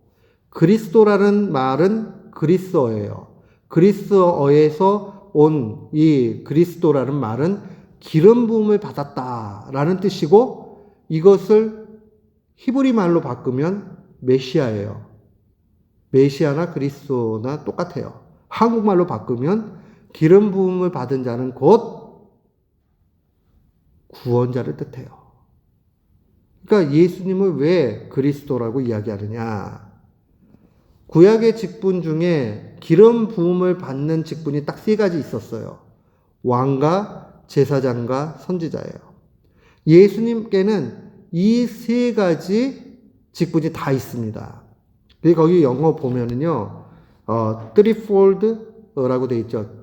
그리스도라는 말은 그리스어예요. 그리스어에서 온 이 그리스도라는 말은 기름 부음을 받았다라는 뜻이고 이것을 히브리 말로 바꾸면 메시아예요. 메시아나 그리스도나 똑같아요. 한국말로 바꾸면 기름 부음을 받은 자는 곧 구원자를 뜻해요. 그러니까 예수님을 왜 그리스도라고 이야기하느냐? 구약의 직분 중에 기름 부음을 받는 직분이 딱 세 가지 있었어요. 왕과 제사장과 선지자예요. 예수님께는 이 세 가지 직분이 다 있습니다. 거기 영어 보면은요, threefold라고 돼 있죠.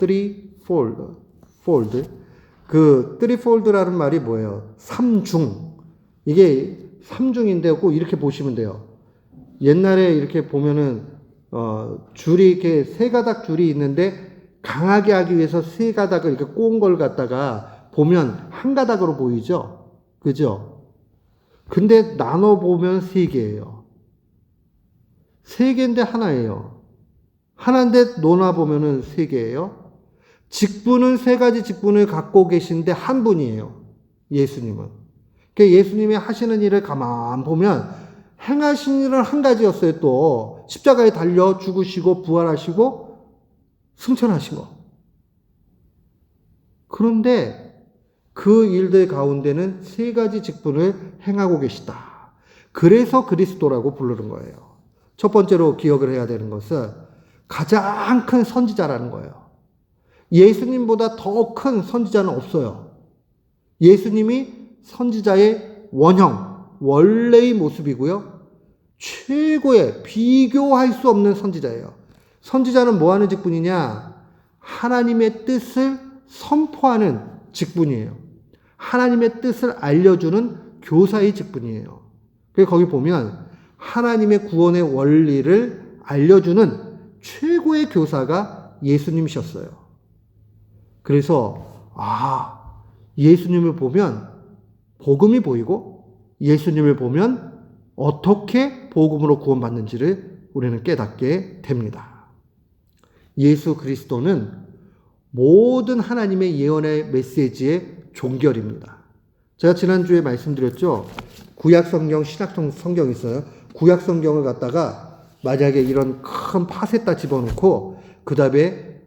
fold. 그 threefold라는 말이 뭐예요? 삼중. 이게 삼중인데 꼭 이렇게 보시면 돼요. 옛날에 이렇게 보면은 줄이 이렇게 세 가닥 줄이 있는데 강하게 하기 위해서 세 가닥을 이렇게 꼬은 걸 갖다가 보면 한 가닥으로 보이죠? 그죠? 근데 나눠보면 세 개예요. 세 개인데 하나예요. 하나인데 논아보면은 세 개예요. 직분은 세 가지 직분을 갖고 계신데 한 분이에요. 예수님은. 그러니까 예수님이 하시는 일을 가만 보면 행하신 일은 한 가지였어요. 또 십자가에 달려 죽으시고 부활하시고 승천하신 거. 그런데 그 일들 가운데는 세 가지 직분을 행하고 계시다. 그래서 그리스도라고 부르는 거예요. 첫 번째로 기억을 해야 되는 것은 가장 큰 선지자라는 거예요. 예수님보다 더 큰 선지자는 없어요. 예수님이 선지자의 원형, 원래의 모습이고요. 최고의 비교할 수 없는 선지자예요. 선지자는 뭐 하는 직분이냐? 하나님의 뜻을 선포하는 직분이에요. 하나님의 뜻을 알려주는 교사의 직분이에요. 그래서 거기 보면 하나님의 구원의 원리를 알려주는 최고의 교사가 예수님이셨어요. 그래서 예수님을 보면 복음이 보이고 예수님을 보면 어떻게 복음으로 구원받는지를 우리는 깨닫게 됩니다. 예수 그리스도는 모든 하나님의 예언의 메시지의 종결입니다. 제가 지난주에 말씀드렸죠. 구약성경, 신약성경이 있어요. 구약성경을 갖다가 만약에 이런 큰 팥에다 집어넣고 그 다음에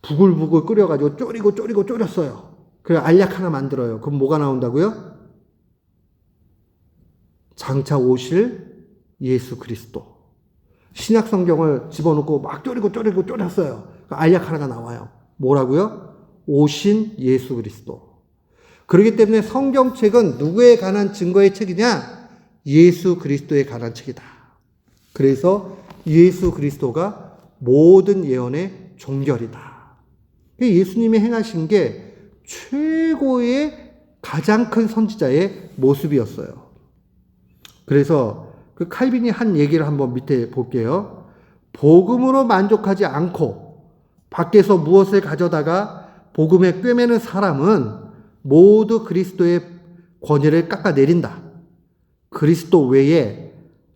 부글부글 끓여가지고 졸이고 졸였어요. 그래 알약 하나 만들어요. 그럼 뭐가 나온다고요? 장차 오실 예수 그리스도. 신약성경을 집어넣고 막 졸였어요. 알약 하나가 나와요. 뭐라고요? 오신 예수 그리스도. 그렇기 때문에 성경책은 누구에 관한 증거의 책이냐? 예수 그리스도에 관한 책이다. 그래서 예수 그리스도가 모든 예언의 종결이다. 예수님이 행하신 게 최고의 가장 큰 선지자의 모습이었어요. 그래서 그 칼빈이 한 얘기를 한번 밑에 볼게요. 복음으로 만족하지 않고 밖에서 무엇을 가져다가 복음에 꿰매는 사람은 모두 그리스도의 권위를 깎아내린다. 그리스도 외에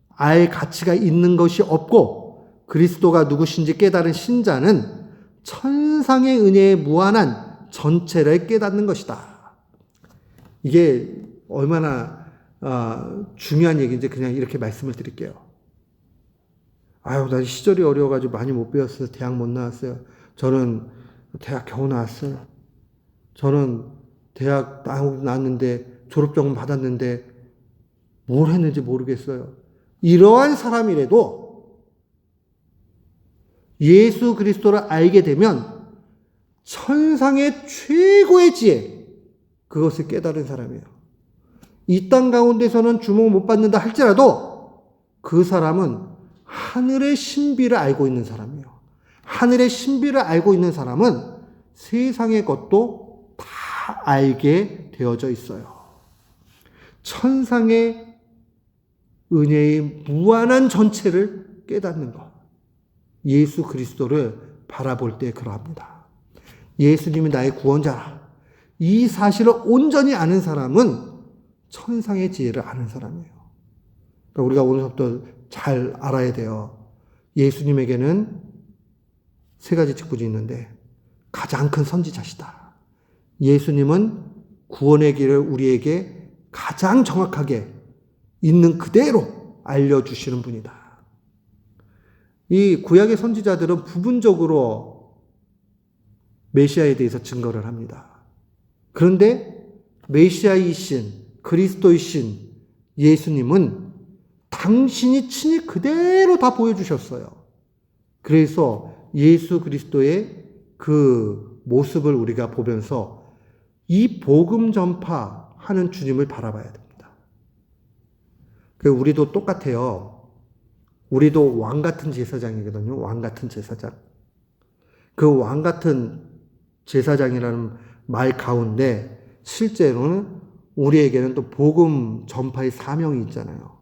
알 가치가 있는 것이 없고 그리스도가 누구신지 깨달은 신자는 천상의 은혜에 무한한 전체를 깨닫는 것이다. 이게 얼마나 중요한 얘기인지 그냥 이렇게 말씀을 드릴게요. 나 시절이 어려워가지고 많이 못 배웠어요. 대학 못 나왔어요. 저는 대학 겨우 나왔어요. 저는 대학 나왔는데 졸업증은 받았는데 뭘 했는지 모르겠어요. 이러한 사람이라도 예수 그리스도를 알게 되면 천상의 최고의 지혜, 그것을 깨달은 사람이에요. 이 땅 가운데서는 주목 못 받는다 할지라도 그 사람은 하늘의 신비를 알고 있는 사람이에요. 하늘의 신비를 알고 있는 사람은 세상의 것도 다 알게 되어져 있어요. 천상의 은혜의 무한한 전체를 깨닫는 것. 예수 그리스도를 바라볼 때 그러합니다. 예수님이 나의 구원자라. 이 사실을 온전히 아는 사람은 천상의 지혜를 아는 사람이에요. 그러니까 우리가 오늘부터 잘 알아야 돼요. 예수님에게는 세 가지 직분이 있는데 가장 큰 선지자시다. 예수님은 구원의 길을 우리에게 가장 정확하게 있는 그대로 알려주시는 분이다. 이 구약의 선지자들은 부분적으로 메시아에 대해서 증거를 합니다. 그런데 메시아이신 그리스도이신 예수님은 당신이 친히 그대로 다 보여주셨어요. 그래서 예수 그리스도의 그 모습을 우리가 보면서 이 복음 전파하는 주님을 바라봐야 됩니다. 우리도 똑같아요. 우리도 왕 같은 제사장이거든요. 왕 같은 제사장. 그 왕 같은 제사장이라는 말 가운데 실제로는 우리에게는 또 복음 전파의 사명이 있잖아요.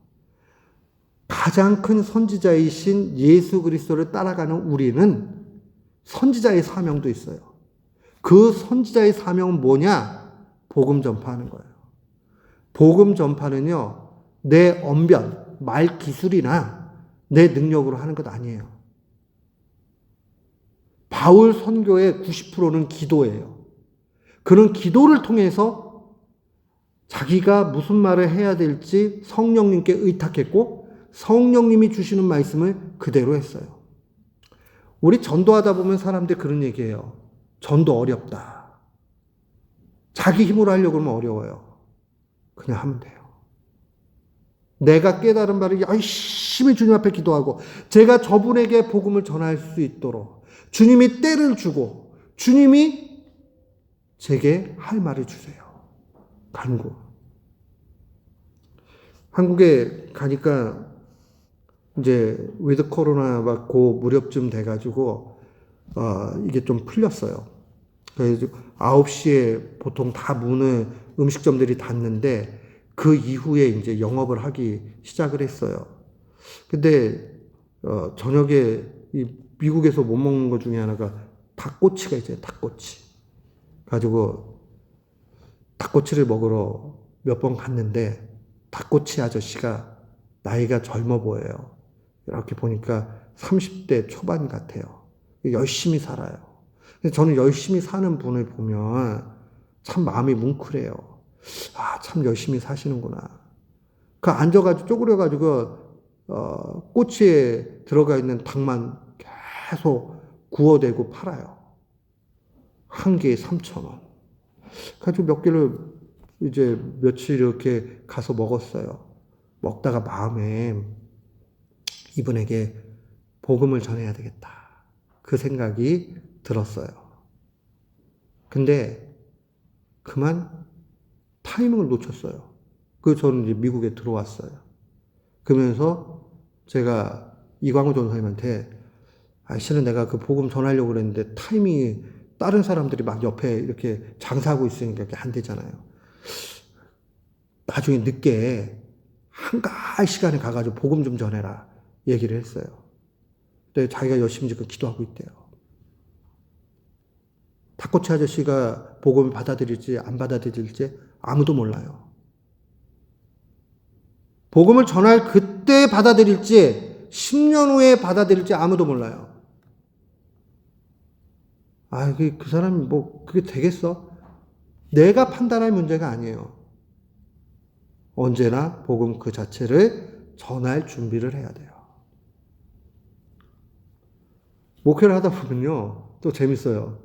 가장 큰 선지자이신 예수 그리스도를 따라가는 우리는 선지자의 사명도 있어요. 그 선지자의 사명은 뭐냐? 복음 전파하는 거예요. 복음 전파는요, 내 언변, 말 기술이나 내 능력으로 하는 것 아니에요. 바울 선교의 90%는 기도예요. 그런 기도를 통해서 자기가 무슨 말을 해야 될지 성령님께 의탁했고 성령님이 주시는 말씀을 그대로 했어요. 우리 전도하다 보면 사람들이 그런 얘기해요. 전도 어렵다. 자기 힘으로 하려고 하면 어려워요. 그냥 하면 돼요. 내가 깨달은 바를 열심히 주님 앞에 기도하고 제가 저분에게 복음을 전할 수 있도록 주님이 때를 주고 주님이 제게 할 말을 주세요. 간구. 한국에 가니까 이제 위드 코로나 막 그 무렵쯤 돼가지고 이게 좀 풀렸어요. 그래서 9시에 보통 다 문을 음식점들이 닫는데 그 이후에 이제 영업을 하기 시작을 했어요. 근데 저녁에 이 미국에서 못 먹는 것 중에 하나가 닭꼬치가 있어요. 닭꼬치. 가지고 닭꼬치를 먹으러 몇 번 갔는데 닭꼬치 아저씨가 나이가 젊어 보여요. 이렇게 보니까 30대 초반 같아요. 열심히 살아요. 근데 저는 열심히 사는 분을 보면 참 마음이 뭉클해요. 아, 참 열심히 사시는구나. 그 앉아가지고 쪼그려가지고 꼬치에 들어가 있는 닭만 계속 구워대고 팔아요. 한 개에 3,000원. 가지고 몇 개를 이제 며칠 이렇게 가서 먹었어요. 먹다가 마음에 이분에게 복음을 전해야 되겠다. 그 생각이 들었어요. 근데 그만 타이밍을 놓쳤어요. 그래서 저는 이제 미국에 들어왔어요. 그러면서 제가 이광호 전사님한테 실은 내가 그 복음 전하려고 그랬는데 타이밍이 다른 사람들이 막 옆에 이렇게 장사하고 있으니까 그게 안 되잖아요. 나중에 늦게 한가할 시간에 가가지고 복음 좀 전해라 얘기를 했어요. 근데 자기가 열심히 지금 기도하고 있대요. 닭꼬치 아저씨가 복음을 받아들일지 안 받아들일지 아무도 몰라요. 복음을 전할 그때 받아들일지 10년 후에 받아들일지 아무도 몰라요. 아, 그 사람이 뭐 그게 되겠어? 내가 판단할 문제가 아니에요. 언제나 복음 그 자체를 전할 준비를 해야 돼요. 목회를 하다 보면요, 또 재밌어요.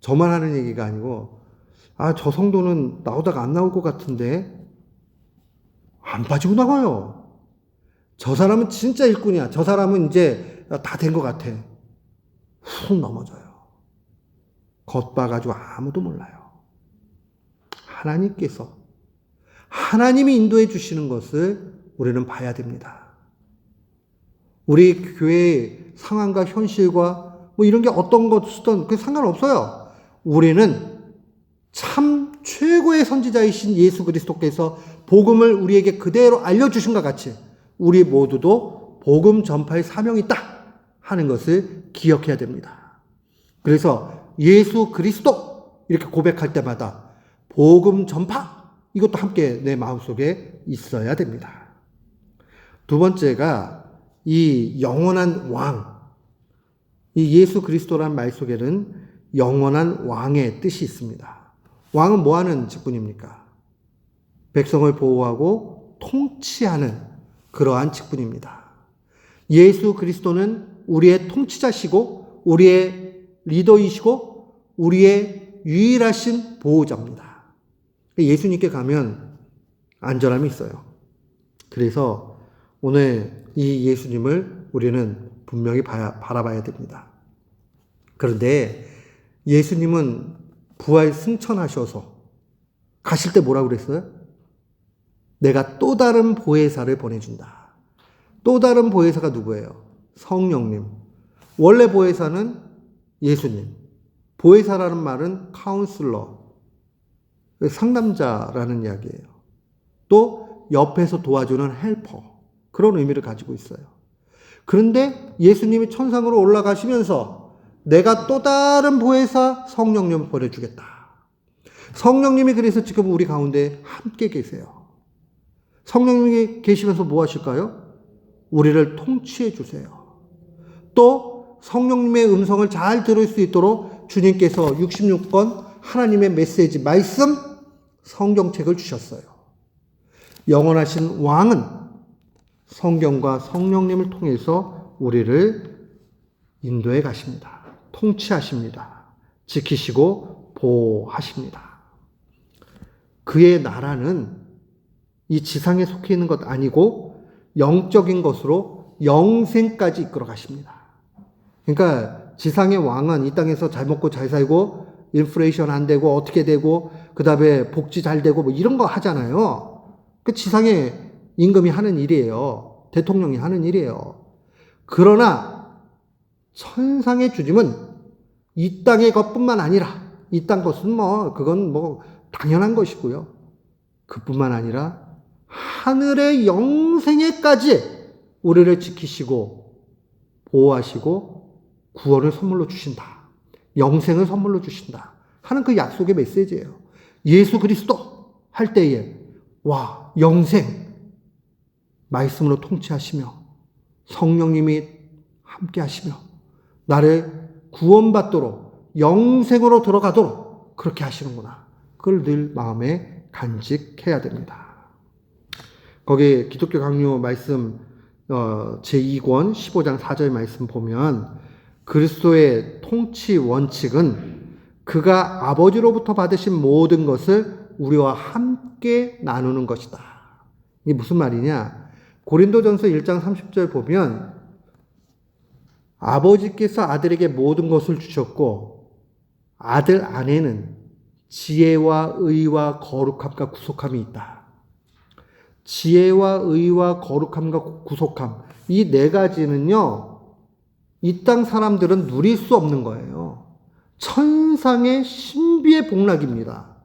저만 하는 얘기가 아니고, 저 성도는 나오다가 안 나올 것 같은데, 안 빠지고 나가요. 저 사람은 진짜 일꾼이야. 저 사람은 이제 다 된 것 같아. 훅 넘어져요. 겉봐가지고 아무도 몰라요. 하나님이 인도해 주시는 것을 우리는 봐야 됩니다. 우리 교회의 상황과 현실과 뭐 이런 게 어떤 것이든 그 상관없어요. 우리는 참 최고의 선지자이신 예수 그리스도께서 복음을 우리에게 그대로 알려주신 것 같이 우리 모두도 복음 전파의 사명이 있다 하는 것을 기억해야 됩니다. 그래서 예수 그리스도 이렇게 고백할 때마다 복음 전파 이것도 함께 내 마음속에 있어야 됩니다. 두 번째가 이 영원한 왕, 이 예수 그리스도란 말 속에는 영원한 왕의 뜻이 있습니다. 왕은 뭐 하는 직분입니까? 백성을 보호하고 통치하는 그러한 직분입니다. 예수 그리스도는 우리의 통치자시고 우리의 리더이시고 우리의 유일하신 보호자입니다. 예수님께 가면 안전함이 있어요. 그래서 오늘 이 예수님을 우리는 분명히 바라봐야 됩니다. 그런데 예수님은 부활 승천하셔서 가실 때 뭐라고 그랬어요? 내가 또 다른 보혜사를 보내준다. 또 다른 보혜사가 누구예요? 성령님. 원래 보혜사는 예수님. 보혜사라는 말은 카운슬러, 상담자라는 이야기예요. 또 옆에서 도와주는 헬퍼, 그런 의미를 가지고 있어요. 그런데 예수님이 천상으로 올라가시면서 내가 또 다른 보혜사 성령님을 보내주겠다. 성령님이 그래서 지금 우리 가운데 함께 계세요. 성령님이 계시면서 뭐 하실까요? 우리를 통치해 주세요. 또 성령님의 음성을 잘 들을 수 있도록 주님께서 66권 하나님의 메시지, 말씀, 성경책을 주셨어요. 영원하신 왕은 성경과 성령님을 통해서 우리를 인도해 가십니다. 통치하십니다. 지키시고 보호하십니다. 그의 나라는 이 지상에 속해 있는 것 아니고 영적인 것으로 영생까지 이끌어 가십니다. 그러니까 지상의 왕은 이 땅에서 잘 먹고 잘 살고 인플레이션 안 되고 어떻게 되고 그 다음에 복지 잘 되고 뭐 이런 거 하잖아요. 그 지상의 임금이 하는 일이에요. 대통령이 하는 일이에요. 그러나 천상의 주님은 이 땅의 것뿐만 아니라 이 땅 것은 뭐 그건 뭐 당연한 것이고요. 그뿐만 아니라 하늘의 영생에까지 우리를 지키시고 보호하시고 구원을 선물로 주신다. 영생을 선물로 주신다 하는 그 약속의 메시지예요. 예수 그리스도 할 때에 와, 영생 말씀으로 통치하시며 성령님이 함께 하시며 나를 구원받도록 영생으로 들어가도록 그렇게 하시는구나. 그걸 늘 마음에 간직해야 됩니다. 거기 기독교 강요 말씀 제2권 15장 4절 말씀 보면 그리스도의 통치 원칙은 그가 아버지로부터 받으신 모든 것을 우리와 함께 나누는 것이다. 이게 무슨 말이냐? 고린도전서 1장 30절 보면 아버지께서 아들에게 모든 것을 주셨고 아들 안에는 지혜와 의와 거룩함과 구속함이 있다. 지혜와 의와 거룩함과 구속함, 이 네 가지는요, 이 땅 사람들은 누릴 수 없는 거예요. 천상의 신비의 복락입니다.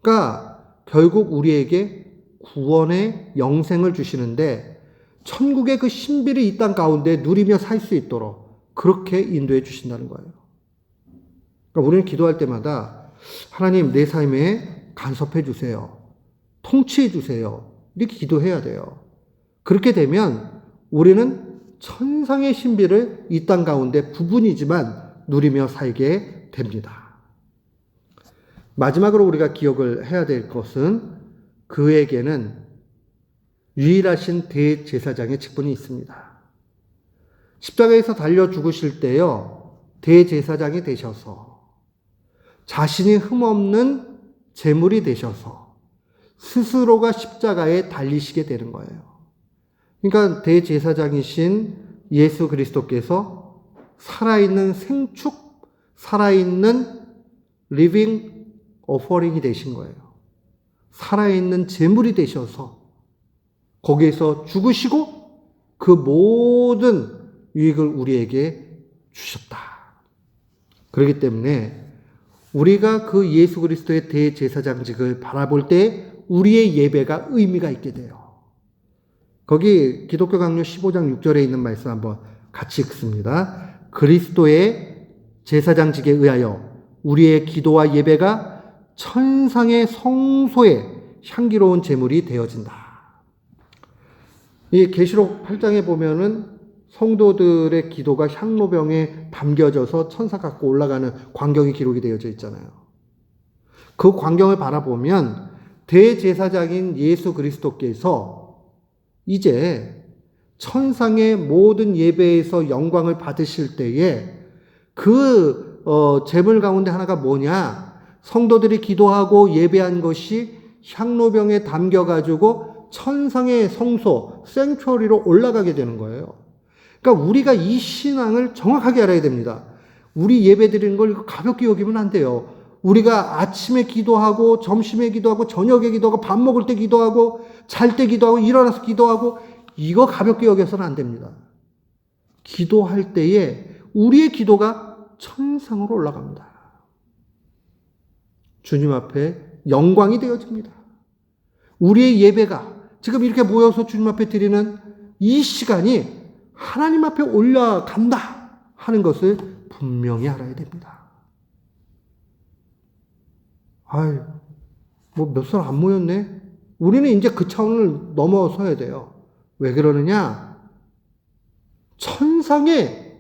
그러니까 결국 우리에게 구원의 영생을 주시는데 천국의 그 신비를 이 땅 가운데 누리며 살 수 있도록 그렇게 인도해 주신다는 거예요. 그러니까 우리는 기도할 때마다 하나님 내 삶에 간섭해 주세요. 통치해 주세요. 이렇게 기도해야 돼요. 그렇게 되면 우리는 천상의 신비를 이 땅 가운데 부분이지만 누리며 살게 됩니다. 마지막으로 우리가 기억을 해야 될 것은 그에게는 유일하신 대제사장의 직분이 있습니다. 십자가에서 달려 죽으실 때요, 대제사장이 되셔서 자신이 흠없는 제물이 되셔서 스스로가 십자가에 달리시게 되는 거예요. 그러니까 대제사장이신 예수 그리스도께서 살아있는 생축, 살아있는 living offering이 되신 거예요. 살아있는 제물이 되셔서 거기에서 죽으시고 그 모든 유익을 우리에게 주셨다. 그렇기 때문에 우리가 그 예수 그리스도의 대제사장직을 바라볼 때 우리의 예배가 의미가 있게 돼요. 거기 기독교 강요 15장 6절에 있는 말씀 한번 같이 읽습니다. 그리스도의 제사장직에 의하여 우리의 기도와 예배가 천상의 성소에 향기로운 제물이 되어진다. 이 계시록 8장에 보면은 성도들의 기도가 향로병에 담겨져서 천사 갖고 올라가는 광경이 기록이 되어져 있잖아요. 그 광경을 바라보면 대제사장인 예수 그리스도께서 이제 천상의 모든 예배에서 영광을 받으실 때에 그 제물 가운데 하나가 뭐냐? 성도들이 기도하고 예배한 것이 향로병에 담겨가지고 천상의 성소, 생츄어리로 올라가게 되는 거예요. 그러니까 우리가 이 신앙을 정확하게 알아야 됩니다. 우리 예배 드리는 걸 가볍게 여기면 안 돼요. 우리가 아침에 기도하고 점심에 기도하고 저녁에 기도하고 밥 먹을 때 기도하고 잘 때 기도하고 일어나서 기도하고 이거 가볍게 여겨서는 안 됩니다. 기도할 때에 우리의 기도가 천상으로 올라갑니다. 주님 앞에 영광이 되어집니다. 우리의 예배가 지금 이렇게 모여서 주님 앞에 드리는 이 시간이 하나님 앞에 올라간다 하는 것을 분명히 알아야 됩니다. 아유, 뭐 몇 사람 안 모였네? 우리는 이제 그 차원을 넘어서야 돼요. 왜 그러느냐? 천상에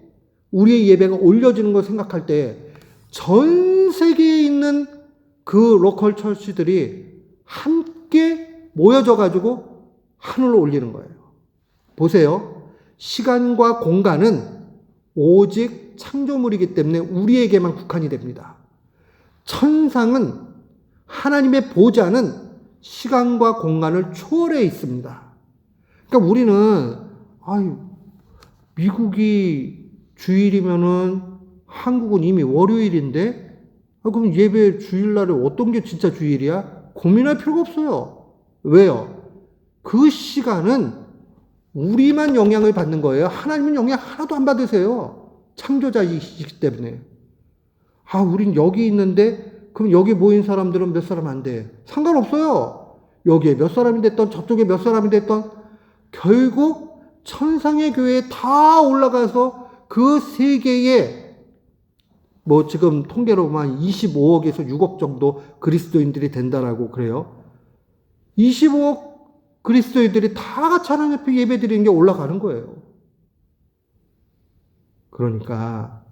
우리의 예배가 올려지는 걸 생각할 때 전 세계에 있는 그 로컬 처치들이 함께 모여져 가지고 하늘로 올리는 거예요. 보세요. 시간과 공간은 오직 창조물이기 때문에 우리에게만 국한이 됩니다. 천상은 하나님의 보좌는 시간과 공간을 초월해 있습니다. 그러니까 우리는 미국이 주일이면은 한국은 이미 월요일인데 그럼 예배 주일날에 어떤 게 진짜 주일이야? 고민할 필요가 없어요. 왜요? 그 시간은 우리만 영향을 받는 거예요. 하나님은 영향 하나도 안 받으세요. 창조자이시기 때문에. 우린 여기 있는데 그럼 여기 모인 사람들은 몇 사람 안 돼. 상관없어요. 여기에 몇 사람이 됐던 저쪽에 몇 사람이 됐던 결국 천상의 교회에 다 올라가서 그 세계에 지금 통계로 보면 25억에서 6억 정도 그리스도인들이 된다라고 그래요. 25억 그리스도인들이 다 같이 하나님 앞에 예배드리는 게 올라가는 거예요. 그러니까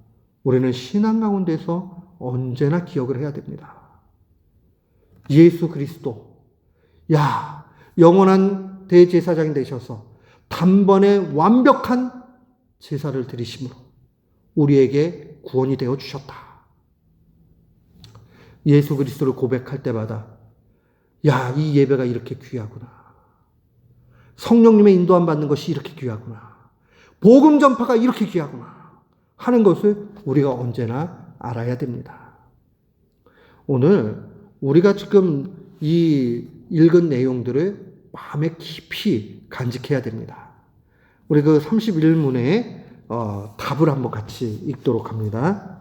우리는 신앙 가운데서 언제나 기억을 해야 됩니다. 예수 그리스도, 영원한 대제사장이 되셔서 단번에 완벽한 제사를 드리심으로 우리에게 구원이 되어 주셨다. 예수 그리스도를 고백할 때마다 이 예배가 이렇게 귀하구나. 성령님의 인도함 받는 것이 이렇게 귀하구나. 복음 전파가 이렇게 귀하구나 하는 것을 우리가 언제나 알아야 됩니다. 오늘 우리가 지금 이 읽은 내용들을 마음에 깊이 간직해야 됩니다. 우리 그 31문에 답을 한번 같이 읽도록 합니다.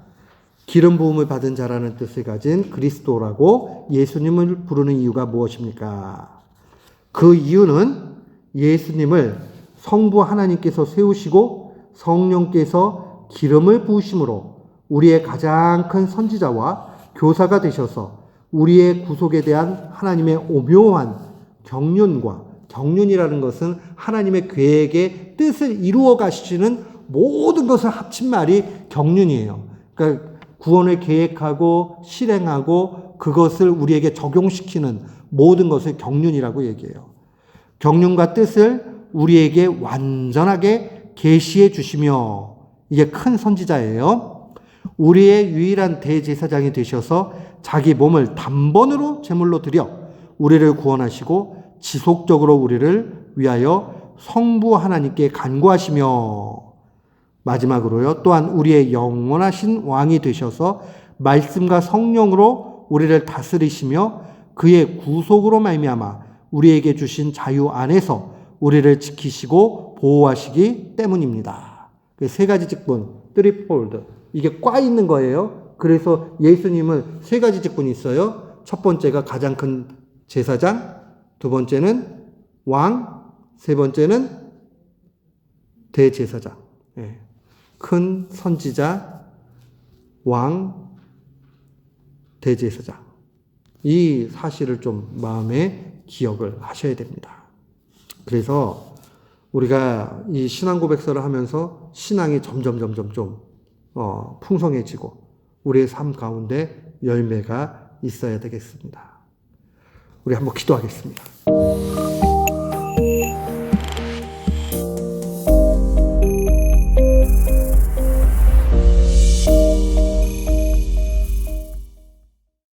기름 부음을 받은 자라는 뜻을 가진 그리스도라고 예수님을 부르는 이유가 무엇입니까? 그 이유는 예수님을 성부 하나님께서 세우시고 성령께서 기름을 부으심으로 우리의 가장 큰 선지자와 교사가 되셔서 우리의 구속에 대한 하나님의 오묘한 경륜이라는 것은 하나님의 계획의 뜻을 이루어 가시는 모든 것을 합친 말이 경륜이에요. 그러니까 구원을 계획하고 실행하고 그것을 우리에게 적용시키는 모든 것을 경륜이라고 얘기해요. 경륜과 뜻을 우리에게 완전하게 계시해 주시며 이게 큰 선지자예요. 우리의 유일한 대제사장이 되셔서 자기 몸을 단번으로 제물로 드려 우리를 구원하시고 지속적으로 우리를 위하여 성부 하나님께 간구하시며 마지막으로요. 또한 우리의 영원하신 왕이 되셔서 말씀과 성령으로 우리를 다스리시며 그의 구속으로 말미암아 우리에게 주신 자유 안에서 우리를 지키시고 보호하시기 때문입니다. 세 가지 직분, threefold. 이게 꽉 있는 거예요. 그래서 예수님은 세 가지 직분이 있어요. 첫 번째가 가장 큰 제사장, 두 번째는 왕, 세 번째는 대제사장. 큰 선지자, 왕, 대제사장. 이 사실을 좀 마음에 기억을 하셔야 됩니다. 그래서 우리가 이 신앙 고백서를 하면서 신앙이 점점 풍성해지고 우리의 삶 가운데 열매가 있어야 되겠습니다. 우리 한번 기도하겠습니다.